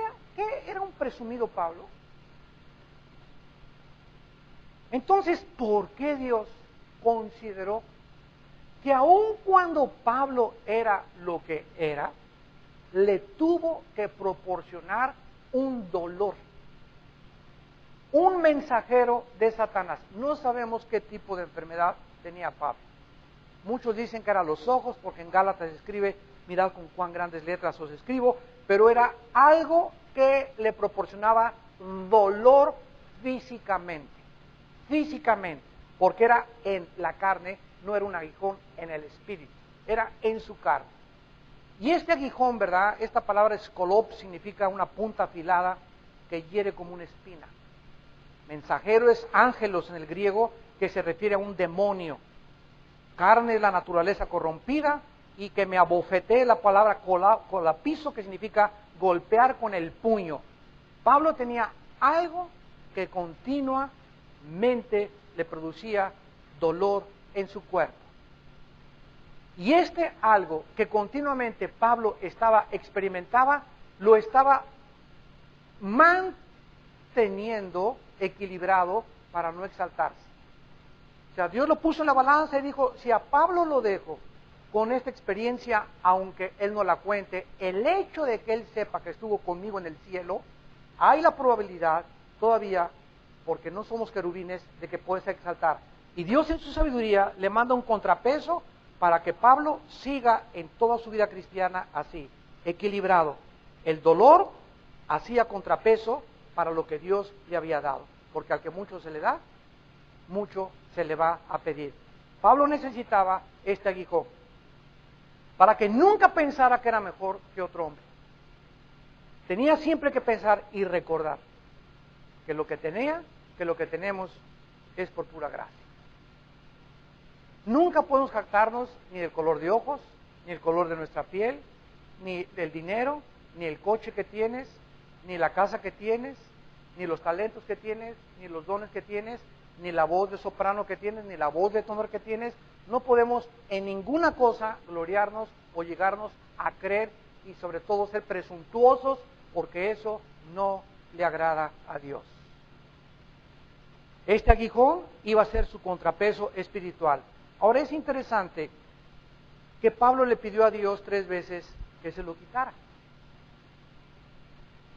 era un presumido Pablo? Entonces, ¿por qué Dios consideró que aun cuando Pablo era lo que era, le tuvo que proporcionar un dolor? Un mensajero de Satanás. No sabemos qué tipo de enfermedad tenía Pablo. Muchos dicen que eran los ojos, porque en Gálatas se escribe, mirad con cuán grandes letras os escribo, pero era algo que le proporcionaba dolor físicamente, porque era en la carne, no era un aguijón en el espíritu, era en su carne. Y este aguijón, ¿verdad? Esta palabra escolop significa una punta afilada que hiere como una espina. Mensajero es ángelos en el griego, que se refiere a un demonio. Carne es la naturaleza corrompida, y que me abofeté, la palabra colapiso, que significa golpear con el puño. Pablo tenía algo que continuamente le producía dolor en su cuerpo. Y este algo que continuamente Pablo experimentaba, lo estaba manteniendo equilibrado para no exaltarse. O sea, Dios lo puso en la balanza y dijo, si a Pablo lo dejo con esta experiencia, aunque él no la cuente, el hecho de que él sepa que estuvo conmigo en el cielo, hay la probabilidad todavía, porque no somos querubines, de que pueda exaltar. Y Dios en su sabiduría le manda un contrapeso para que Pablo siga en toda su vida cristiana así, equilibrado. El dolor hacía contrapeso para lo que Dios le había dado, porque al que mucho se le da, mucho se le va a pedir. Pablo necesitaba este aguijón para que nunca pensara que era mejor que otro hombre. Tenía siempre que pensar y recordar que lo que tenía, que lo que tenemos es por pura gracia. Nunca podemos jactarnos ni del color de ojos, ni el color de nuestra piel, ni del dinero, ni el coche que tienes, ni la casa que tienes, ni los talentos que tienes, ni los dones que tienes, ni la voz de soprano que tienes, ni la voz de tenor que tienes. No podemos en ninguna cosa gloriarnos o llegarnos a creer y sobre todo ser presuntuosos, porque eso no le agrada a Dios. Este aguijón iba a ser su contrapeso espiritual. Ahora es interesante que Pablo le pidió a Dios 3 veces que se lo quitara.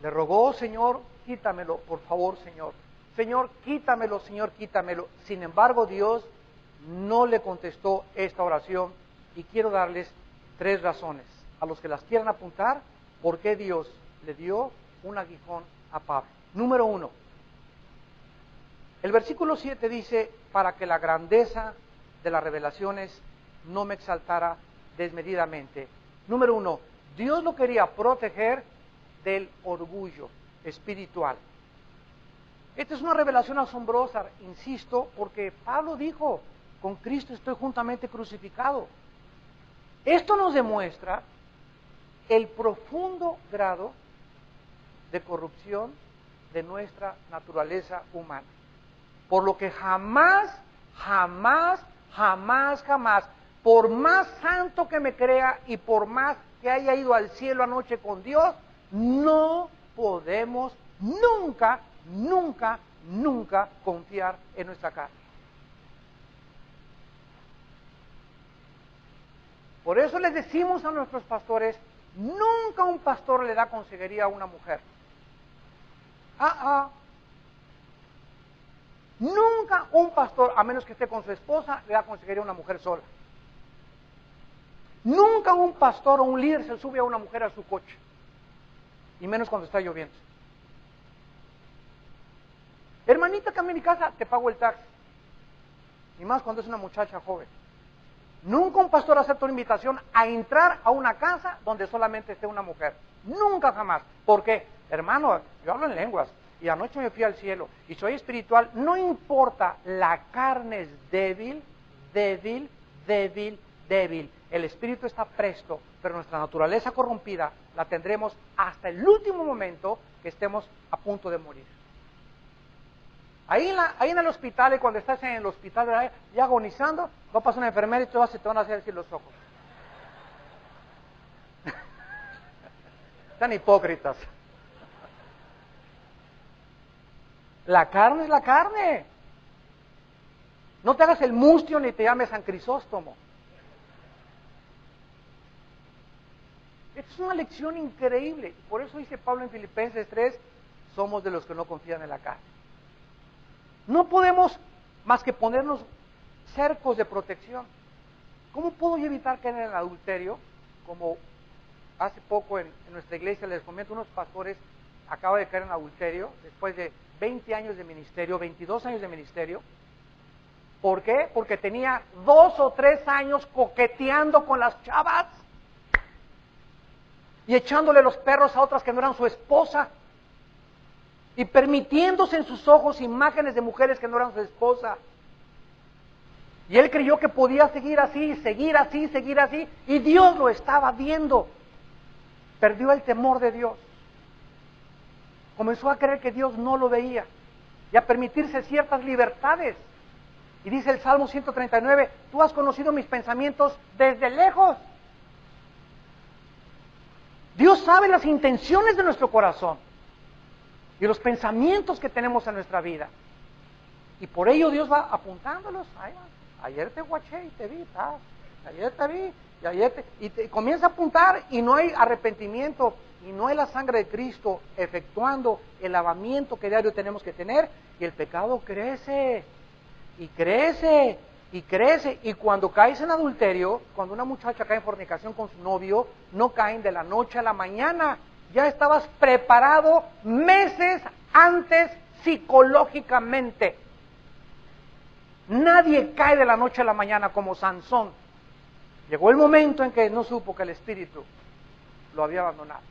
Le rogó: Señor, quítamelo, por favor, Señor. Señor, quítamelo, Señor, quítamelo. Sin embargo, Dios no le contestó esta oración, y quiero darles 3 razones a los que las quieran apuntar por qué Dios le dio un aguijón a Pablo. Número 1, el versículo 7 dice: para que la grandeza de las revelaciones no me exaltara desmedidamente. Número 1, Dios lo quería proteger del orgullo espiritual. Esta es una revelación asombrosa, insisto, porque Pablo dijo: con Cristo estoy juntamente crucificado. Esto nos demuestra el profundo grado de corrupción de nuestra naturaleza humana. Por lo que jamás, por más santo que me crea y por más que haya ido al cielo anoche con Dios, no podemos nunca confiar en nuestra carne. Por eso les decimos a nuestros pastores: nunca un pastor le da consejería a una mujer. Nunca un pastor, a menos que esté con su esposa, le da consejería a una mujer sola. Nunca un pastor o un líder se sube a una mujer a su coche, y menos cuando está lloviendo. Hermanita, que a mi casa te pago el taxi, y más cuando es una muchacha joven. Nunca un pastor acepta una invitación a entrar a una casa donde solamente esté una mujer. Nunca, jamás. ¿Por qué? Hermano, yo hablo en lenguas y anoche me fui al cielo y soy espiritual. No importa, la carne es débil. El espíritu está presto, pero nuestra naturaleza corrompida la tendremos hasta el último momento que estemos a punto de morir. Ahí en el hospital, y cuando estás en el hospital, ¿verdad?, ya agonizando, va a pasar una enfermera y te van a hacer así los ojos. Están hipócritas. La carne es la carne. No te hagas el mustio ni te llames San Crisóstomo. Esta es una lección increíble. Por eso dice Pablo en Filipenses 3, somos de los que no confían en la carne. No podemos más que ponernos cercos de protección. ¿Cómo puedo yo evitar caer en el adulterio? Como hace poco en nuestra iglesia les comento, unos pastores acaban de caer en adulterio después de 20 años de ministerio, 22 años de ministerio. ¿Por qué? Porque tenía 2 o 3 años coqueteando con las chavas y echándole los perros a otras que no eran su esposa, y permitiéndose en sus ojos imágenes de mujeres que no eran su esposa. Y él creyó que podía seguir así, y Dios lo estaba viendo. Perdió el temor de Dios. Comenzó a creer que Dios no lo veía y a permitirse ciertas libertades. Y dice el Salmo 139, tú has conocido mis pensamientos desde lejos. Dios sabe las intenciones de nuestro corazón y los pensamientos que tenemos en nuestra vida. Y por ello Dios va apuntándolos. Ayer te guaché y te vi, ayer te vi, y te comienza a apuntar, y no hay arrepentimiento, y no hay la sangre de Cristo efectuando el lavamiento que diario tenemos que tener, y el pecado crece, y crece, y crece. Y cuando caes en adulterio, cuando una muchacha cae en fornicación con su novio, no caen de la noche a la mañana. Ya estabas preparado meses antes psicológicamente. Nadie cae de la noche a la mañana como Sansón. Llegó el momento en que no supo que el espíritu lo había abandonado.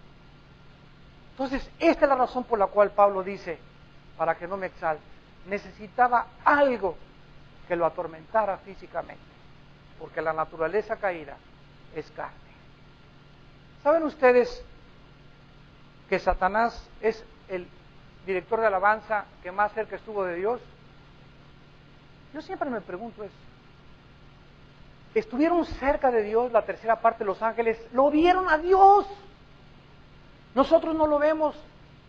Entonces, esta es la razón por la cual Pablo dice, para que no me exalte, necesitaba algo que lo atormentara físicamente, porque la naturaleza caída es carne. ¿Saben ustedes que Satanás es el director de alabanza que más cerca estuvo de Dios? Yo siempre me pregunto eso. Estuvieron cerca de Dios, la tercera parte de los ángeles, lo vieron a Dios. Nosotros no lo vemos.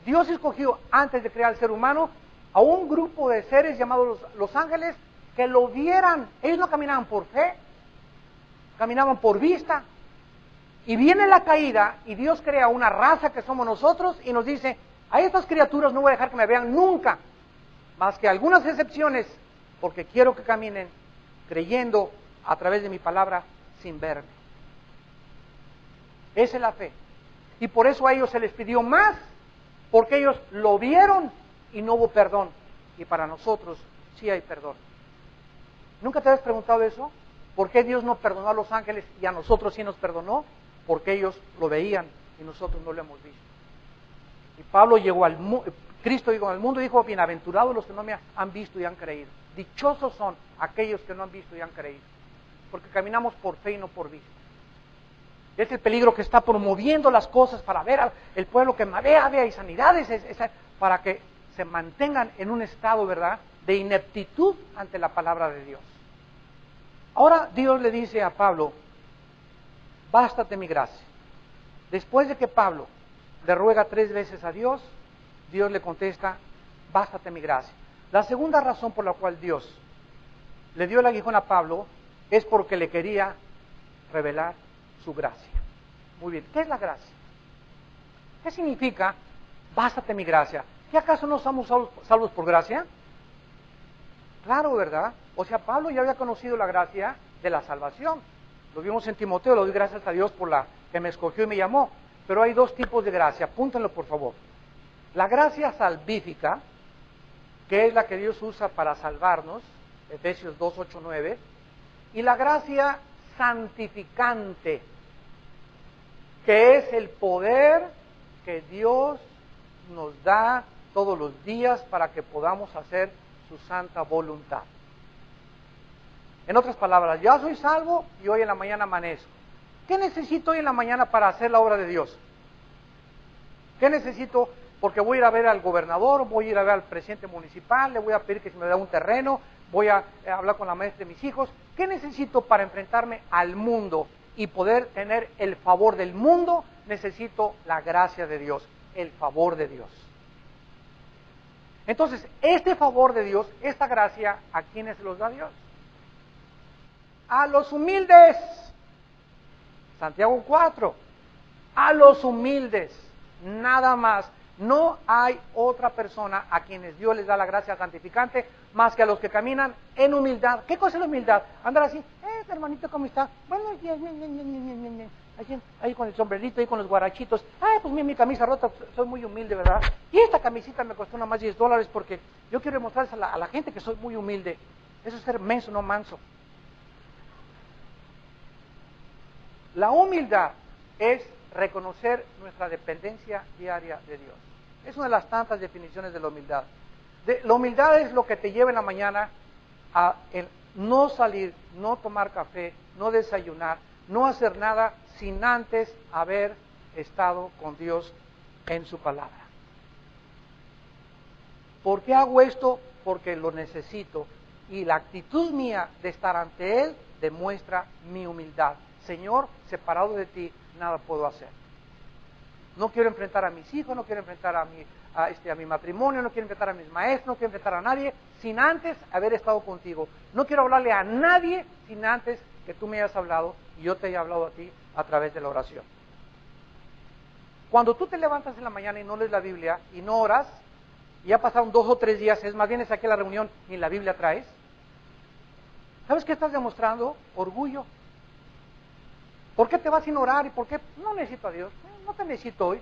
Dios escogió, antes de crear al ser humano, a un grupo de seres llamados los ángeles, que lo vieran. Ellos no caminaban por fe, caminaban por vista. Y viene la caída, y Dios crea una raza que somos nosotros, y nos dice, a estas criaturas no voy a dejar que me vean nunca, más que algunas excepciones, porque quiero que caminen creyendo a través de mi palabra sin verme. Esa es la fe. Y por eso a ellos se les pidió más, porque ellos lo vieron y no hubo perdón. Y para nosotros sí hay perdón. ¿Nunca te has preguntado eso? ¿Por qué Dios no perdonó a los ángeles y a nosotros sí nos perdonó? Porque ellos lo veían y nosotros no lo hemos visto. Y Pablo llegó al mundo, Cristo llegó al mundo y dijo, bienaventurados los que no me han visto y han creído. Dichosos son aquellos que no han visto y han creído. Porque caminamos por fe y no por vista. Es el peligro que está promoviendo las cosas para ver al pueblo que vea y sanidades, para que se mantengan en un estado, ¿verdad?, de ineptitud ante la palabra de Dios. Ahora Dios le dice a Pablo, bástate mi gracia. Después de que Pablo le ruega 3 veces a Dios, Dios le contesta, bástate mi gracia. La segunda razón por la cual Dios le dio el aguijón a Pablo es porque le quería revelar su gracia. Muy bien, ¿qué es la gracia? ¿Qué significa bástate mi gracia? ¿Qué acaso no somos salvos por gracia? Claro, ¿verdad? O sea, Pablo ya había conocido la gracia de la salvación. Lo vimos en Timoteo, le doy gracias a Dios por la que me escogió y me llamó. Pero hay 2 tipos de gracia, apúntenlo por favor. La gracia salvífica, que es la que Dios usa para salvarnos, Efesios 2, 8, 9, y la gracia santificante, que es el poder que Dios nos da todos los días para que podamos hacer su santa voluntad. En otras palabras, ya soy salvo y hoy en la mañana amanezco. ¿Qué necesito hoy en la mañana para hacer la obra de Dios? ¿Qué necesito? Porque voy a ir a ver al gobernador, voy a ir a ver al presidente municipal, le voy a pedir que se me dé un terreno, voy a hablar con la maestra de mis hijos. ¿Qué necesito para enfrentarme al mundo y poder tener el favor del mundo? Necesito la gracia de Dios, el favor de Dios. Entonces, este favor de Dios, esta gracia, ¿a quiénes se los da Dios? A los humildes. Santiago 4. A los humildes, nada más. No hay otra persona a quienes Dios les da la gracia santificante más que a los que caminan en humildad. ¿Qué cosa es la humildad? Andar así, hermanito, ¿cómo está? Bueno, ahí con el sombrerito, ahí con los guarachitos. Pues mi camisa rota, soy muy humilde, ¿verdad? Y esta camisita me costó nada más $10 porque yo quiero demostrarles a la gente que soy muy humilde. Eso es ser menso, no manso. La humildad es reconocer nuestra dependencia diaria de Dios. Es una de las tantas definiciones de la humildad. La humildad es lo que te lleva en la mañana a no salir, no tomar café, no desayunar, no hacer nada sin antes haber estado con Dios en su palabra. ¿Por qué hago esto? Porque lo necesito. Y la actitud mía de estar ante Él demuestra mi humildad. Señor, separado de ti, nada puedo hacer. No quiero enfrentar a mis hijos, no quiero enfrentar a mi matrimonio, no quiero enfrentar a mis maestros, no quiero enfrentar a nadie sin antes haber estado contigo. No quiero hablarle a nadie sin antes que tú me hayas hablado y yo te haya hablado a ti a través de la oración. Cuando tú te levantas en la mañana y no lees la Biblia y no oras, y ya pasaron 2 o 3 días, es más, vienes aquí a la reunión y ni la Biblia traes, ¿sabes qué estás demostrando? Orgullo. ¿Por qué te vas sin orar? ¿Y por qué? No necesito a Dios. No te necesito hoy.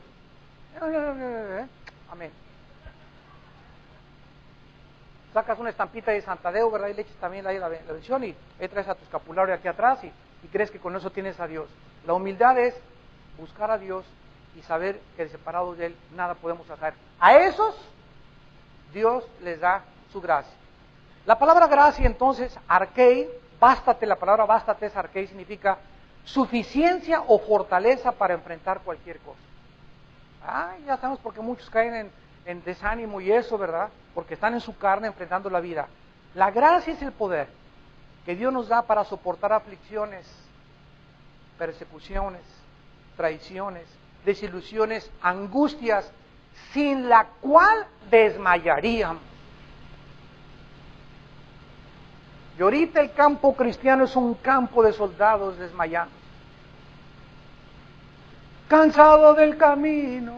Amén. sacas una estampita de Santadeo, ¿verdad? Y le echas también ahí la bendición y ahí traes a tu escapulario aquí atrás y crees que con eso tienes a Dios. La humildad es buscar a Dios y saber que separados de Él nada podemos hacer. A esos Dios les da su gracia. La palabra gracia entonces, arkei, bástate, la palabra bástate es arkei, significa suficiencia o fortaleza para enfrentar cualquier cosa. Ya sabemos por qué muchos caen en desánimo y eso, ¿verdad? Porque están en su carne enfrentando la vida. La gracia es el poder que Dios nos da para soportar aflicciones, persecuciones, traiciones, desilusiones, angustias, sin la cual desmayaríamos. Y ahorita el campo cristiano es un campo de soldados desmayando. Cansado del camino.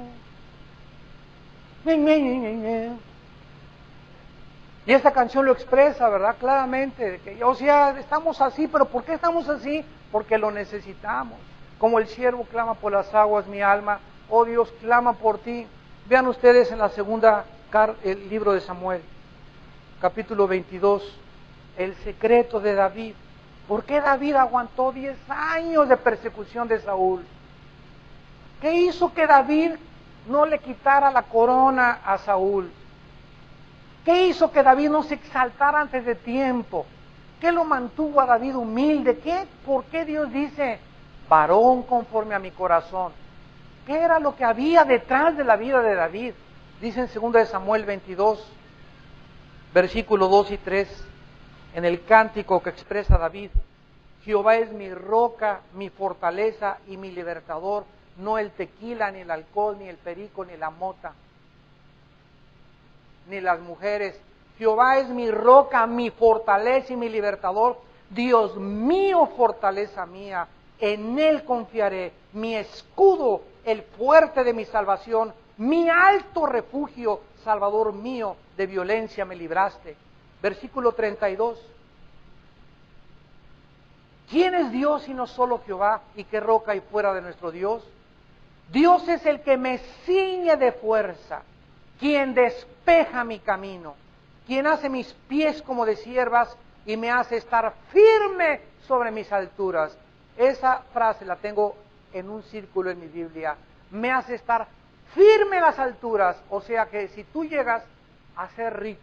Y esta canción lo expresa, ¿verdad? Claramente. Que, o sea, estamos así, pero ¿por qué estamos así? Porque lo necesitamos. Como el siervo clama por las aguas, mi alma, oh Dios, clama por ti. Vean ustedes en la segunda el libro de Samuel, capítulo 22, el secreto de David. ¿Por qué David aguantó 10 años de persecución de Saúl? ¿Qué hizo que David no le quitara la corona a Saúl? ¿Qué hizo que David no se exaltara antes de tiempo? ¿Qué lo mantuvo a David humilde? ¿Por qué Dios dice, varón conforme a mi corazón? ¿Qué era lo que había detrás de la vida de David? Dice en 2 de Samuel 22, versículo 2 y 3, en el cántico que expresa David, Jehová es mi roca, mi fortaleza y mi libertador, no el tequila, ni el alcohol, ni el perico, ni la mota, ni las mujeres. Jehová es mi roca, mi fortaleza y mi libertador, Dios mío, fortaleza mía, en Él confiaré, mi escudo, el fuerte de mi salvación, mi alto refugio, Salvador mío, de violencia me libraste. Versículo 32. ¿Quién es Dios sino solo Jehová? ¿Y qué roca hay fuera de nuestro Dios? Dios es el que me ciñe de fuerza, quien despeja mi camino, quien hace mis pies como de ciervas y me hace estar firme sobre mis alturas. Esa frase la tengo en un círculo en mi Biblia. Me hace estar firme en las alturas. O sea que si tú llegas a ser rico,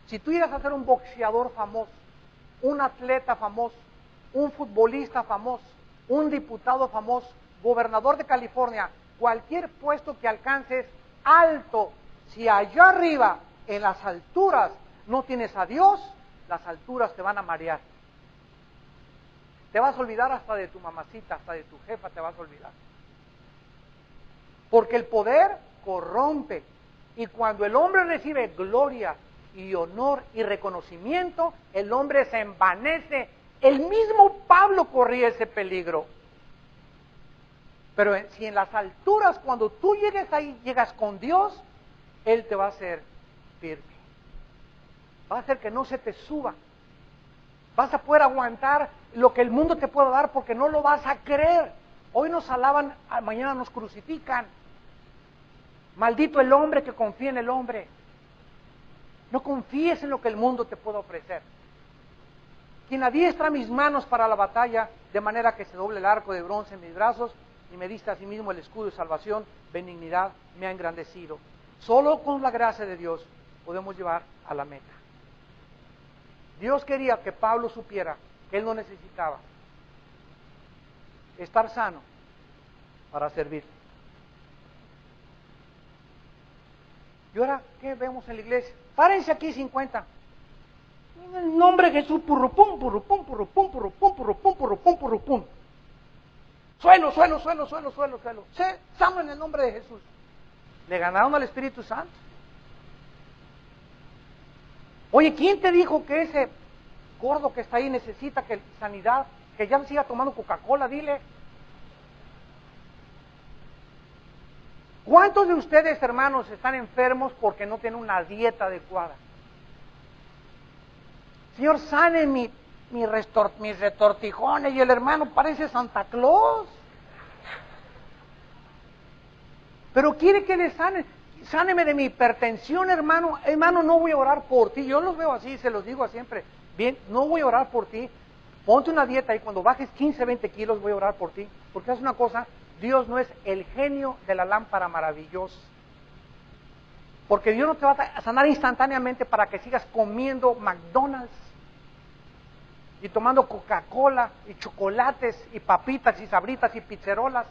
si tú llegas a ser un boxeador famoso, un atleta famoso, un futbolista famoso, un diputado famoso, gobernador de California, cualquier puesto que alcances alto, si allá arriba, en las alturas, no tienes a Dios, las alturas te van a marear. Te vas a olvidar hasta de tu mamacita, hasta de tu jefa te vas a olvidar. Porque el poder corrompe. Y cuando el hombre recibe gloria y honor y reconocimiento, el hombre se envanece. El mismo Pablo corría ese peligro. Pero si en las alturas, cuando tú llegues ahí, llegas con Dios, Él te va a hacer firme. Va a hacer que no se te suba. Vas a poder aguantar lo que el mundo te pueda dar porque no lo vas a creer. Hoy nos alaban, mañana nos crucifican. Maldito el hombre que confía en el hombre. No confíes en lo que el mundo te pueda ofrecer. Quien adiestra mis manos para la batalla, de manera que se doble el arco de bronce en mis brazos, y me diste a sí mismo el escudo de salvación, benignidad me ha engrandecido. Solo con la gracia de Dios podemos llevar a la meta. Dios quería que Pablo supiera que él no necesitaba estar sano para servir. Y ahora, ¿qué vemos en la iglesia? Párense aquí 50. En el nombre de Jesús, purrupum, purrupum, purrupum, purrupum, purrupum, purrupum, purrupum. Suelo. Sé sano en el nombre de Jesús. Le ganaron al Espíritu Santo. Oye, ¿quién te dijo que ese gordo que está ahí necesita sanidad? Que ya siga tomando Coca-Cola, dile. ¿Cuántos de ustedes, hermanos, están enfermos porque no tienen una dieta adecuada? Señor, sane mis retortijones, y el hermano parece Santa Claus. Pero quiere que le sane. sáneme de mi hipertensión, hermano. Hermano, no voy a orar por ti. Yo los veo así, se los digo siempre. Bien, no voy a orar por ti. Ponte una dieta y cuando bajes 15, 20 kilos voy a orar por ti. Porque es una cosa, Dios no es el genio de la lámpara maravillosa. Porque Dios no te va a sanar instantáneamente para que sigas comiendo McDonald's y tomando Coca-Cola y chocolates y papitas y sabritas y pizzerolas.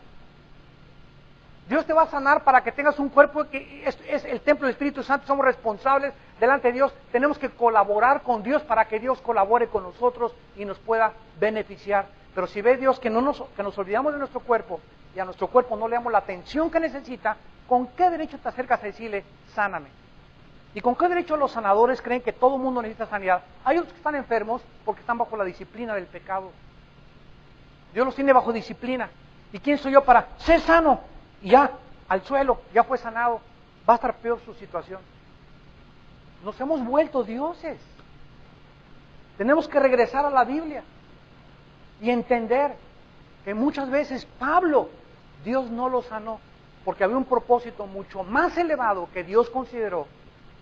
Dios te va a sanar para que tengas un cuerpo que es el templo del Espíritu Santo. Somos responsables delante de Dios. Tenemos que colaborar con Dios para que Dios colabore con nosotros y nos pueda beneficiar. Pero si ve Dios que nos olvidamos de nuestro cuerpo y a nuestro cuerpo no le damos la atención que necesita, ¿con qué derecho te acercas a decirle, sáname? ¿Y con qué derecho los sanadores creen que todo el mundo necesita sanidad? Hay otros que están enfermos porque están bajo la disciplina del pecado. Dios los tiene bajo disciplina. ¿Y quién soy yo para ser sano? Y ya, al suelo, ya fue sanado. Va a estar peor su situación. Nos hemos vuelto dioses. Tenemos que regresar a la Biblia y entender que muchas veces Pablo, Dios no lo sanó, porque había un propósito mucho más elevado que Dios consideró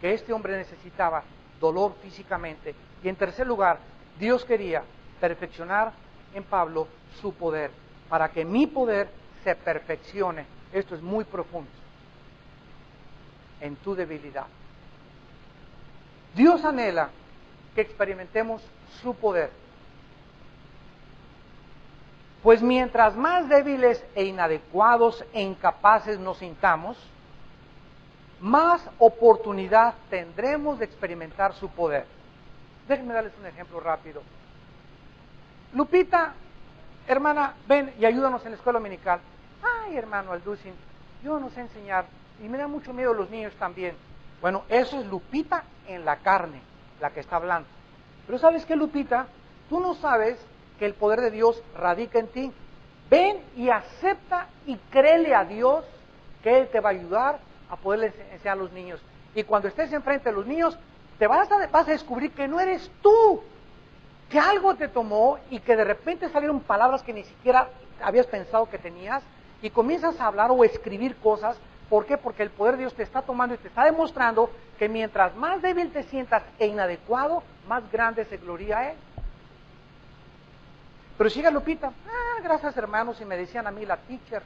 que este hombre necesitaba dolor físicamente. Y en tercer lugar, Dios quería perfeccionar en Pablo su poder, para que mi poder se perfeccione. Esto es muy profundo. En tu debilidad. Dios anhela que experimentemos su poder. Pues mientras más débiles e inadecuados e incapaces nos sintamos, más oportunidad tendremos de experimentar su poder. Déjenme darles un ejemplo rápido. Lupita, hermana, ven y ayúdanos en la escuela dominical. Ay, hermano Alducin, yo no sé enseñar y me da mucho miedo los niños también. Bueno, eso es Lupita en la carne, la que está hablando. Pero ¿sabes qué, Lupita? Tú no sabes que el poder de Dios radica en ti. Ven y acepta y créele a Dios que Él te va a ayudar a poderles enseñar a los niños. Y cuando estés enfrente de los niños, te vas a descubrir que no eres tú, que algo te tomó y que de repente salieron palabras que ni siquiera habías pensado que tenías y comienzas a hablar o escribir cosas. ¿Por qué? Porque el poder de Dios te está tomando y te está demostrando que mientras más débil te sientas e inadecuado, más grande se gloria Él. Pero sigue Lupita, gracias hermanos, y me decían a mí la teacher.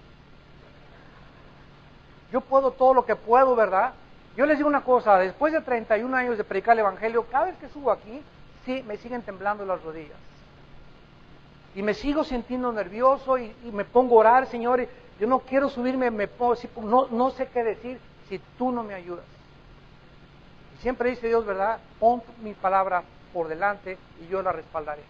Yo puedo todo lo que puedo, ¿verdad? Yo les digo una cosa, después de 31 años de predicar el Evangelio, cada vez que subo aquí, sí, me siguen temblando las rodillas. Y me sigo sintiendo nervioso y me pongo a orar, Señor, y yo no quiero subirme, no sé qué decir si tú no me ayudas. Y siempre dice Dios, ¿verdad? Pon mi palabra por delante y yo la respaldaré.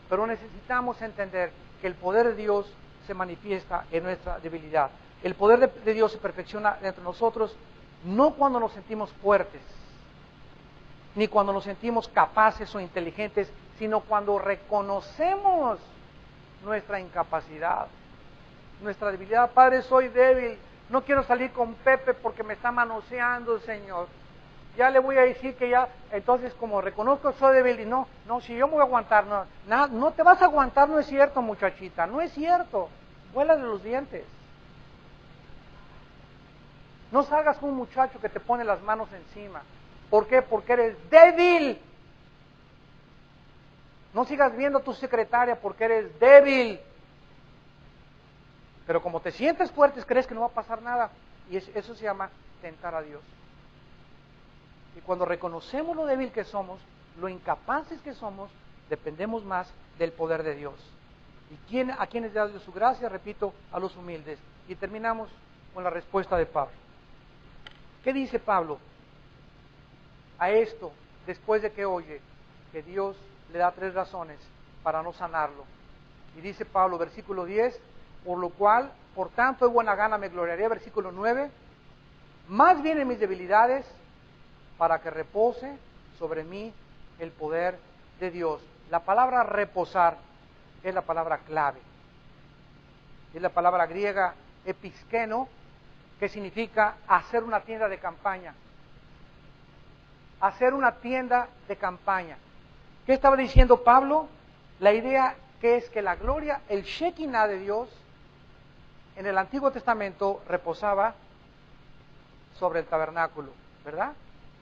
Pero necesitamos entender que el poder de Dios se manifiesta en nuestra debilidad. El poder de Dios se perfecciona entre nosotros no cuando nos sentimos fuertes, ni cuando nos sentimos capaces o inteligentes, sino cuando reconocemos nuestra incapacidad, nuestra debilidad. Padre, soy débil, no quiero salir con Pepe porque me está manoseando, Señor. Ya le voy a decir que ya, entonces como reconozco que soy débil y no, si yo me voy a aguantar, no te vas a aguantar, no es cierto, muchachita, no es cierto, vuela de los dientes. No salgas con un muchacho que te pone las manos encima. ¿Por qué? Porque eres débil. No sigas viendo a tu secretaria porque eres débil. Pero como te sientes fuerte, crees que no va a pasar nada. Y eso se llama tentar a Dios. Y cuando reconocemos lo débil que somos, lo incapaces que somos, dependemos más del poder de Dios. ¿Y a quiénes da Dios su gracia? Repito, a los humildes. Y terminamos con la respuesta de Pablo. ¿Qué dice Pablo a esto después de que oye que Dios le da 3 razones para no sanarlo? Y dice Pablo, versículo 10, por lo cual, por tanto, de buena gana me gloriaré, versículo 9, más bien en mis debilidades, para que repose sobre mí el poder de Dios. La palabra reposar es la palabra clave. Es la palabra griega episkeno, que significa hacer una tienda de campaña. Hacer una tienda de campaña. ¿Qué estaba diciendo Pablo? La idea que es que la gloria, el Shekinah de Dios, en el Antiguo Testamento reposaba sobre el tabernáculo, ¿verdad?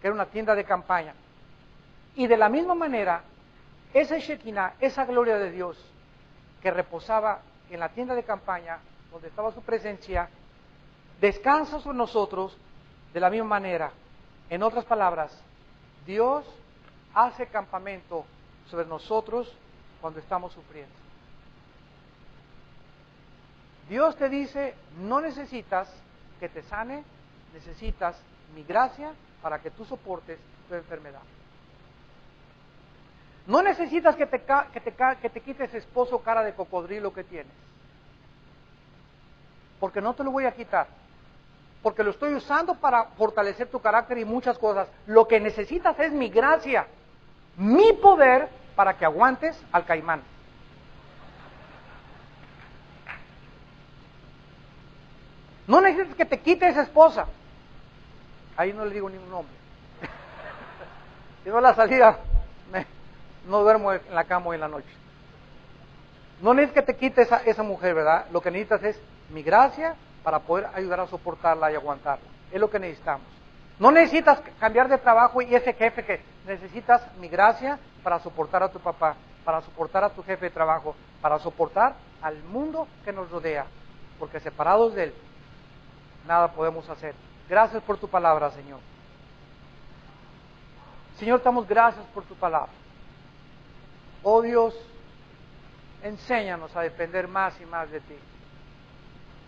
Que era una tienda de campaña. Y de la misma manera, esa Shekinah, esa gloria de Dios que reposaba en la tienda de campaña, donde estaba su presencia, descansa sobre nosotros de la misma manera. En otras palabras, Dios hace campamento sobre nosotros cuando estamos sufriendo. Dios te dice, no necesitas que te sane, necesitas mi gracia para que tú soportes tu enfermedad. No necesitas que te quites esposo cara de cocodrilo que tienes, porque no te lo voy a quitar, porque lo estoy usando para fortalecer tu carácter y muchas cosas. Lo que necesitas es mi gracia, mi poder para que aguantes al caimán. No necesitas que te quite esa esposa. Ahí no le digo ningún nombre. Si no, la salida, no duermo en la cama hoy en la noche. No necesitas que te quite esa mujer, ¿verdad? Lo que necesitas es mi gracia para poder ayudar a soportarla y aguantarla. Es lo que necesitamos. No necesitas cambiar de trabajo y ese jefe que necesitas mi gracia para soportar a tu papá, para soportar a tu jefe de trabajo, para soportar al mundo que nos rodea, porque separados de él, nada podemos hacer. Gracias por tu palabra, Señor. Señor, damos gracias por tu palabra. Oh Dios, enséñanos a depender más y más de ti.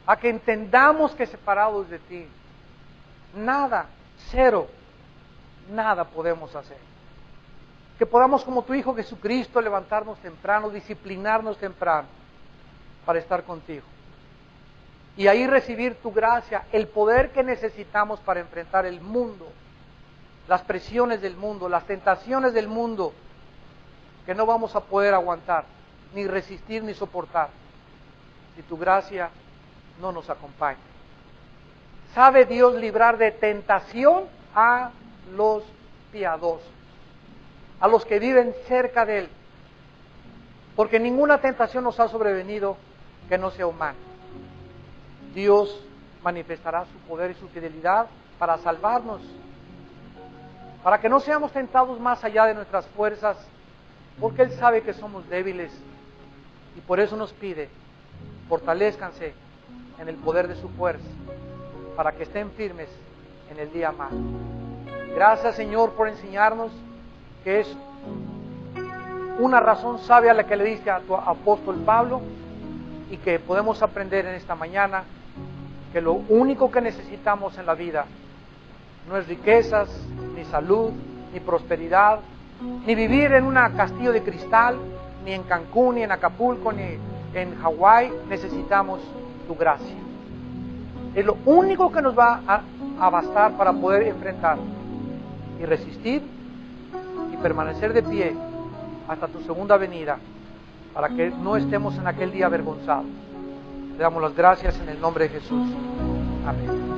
A que entendamos que separados de ti, nada, cero, nada podemos hacer. Que podamos, como tu Hijo Jesucristo, levantarnos temprano, disciplinarnos temprano para estar contigo. Y ahí recibir tu gracia, el poder que necesitamos para enfrentar el mundo, las presiones del mundo, las tentaciones del mundo, que no vamos a poder aguantar, ni resistir, ni soportar, si tu gracia no nos acompaña. ¿Sabe Dios librar de tentación a los piadosos, a los que viven cerca de Él? Porque ninguna tentación nos ha sobrevenido que no sea humana. Dios manifestará su poder y su fidelidad para salvarnos, para que no seamos tentados más allá de nuestras fuerzas, porque Él sabe que somos débiles y por eso nos pide, fortalezcanse en el poder de su fuerza, para que estén firmes en el día malo. Gracias, Señor, por enseñarnos que es una razón sabia la que le diste a tu apóstol Pablo, y que podemos aprender en esta mañana que lo único que necesitamos en la vida no es riquezas, ni salud, ni prosperidad, ni vivir en un castillo de cristal, ni en Cancún, ni en Acapulco, ni en Hawái. Necesitamos tu gracia. Es lo único que nos va a bastar para poder enfrentar y resistir y permanecer de pie hasta tu segunda venida, para que no estemos en aquel día avergonzados. Le damos las gracias en el nombre de Jesús. Amén.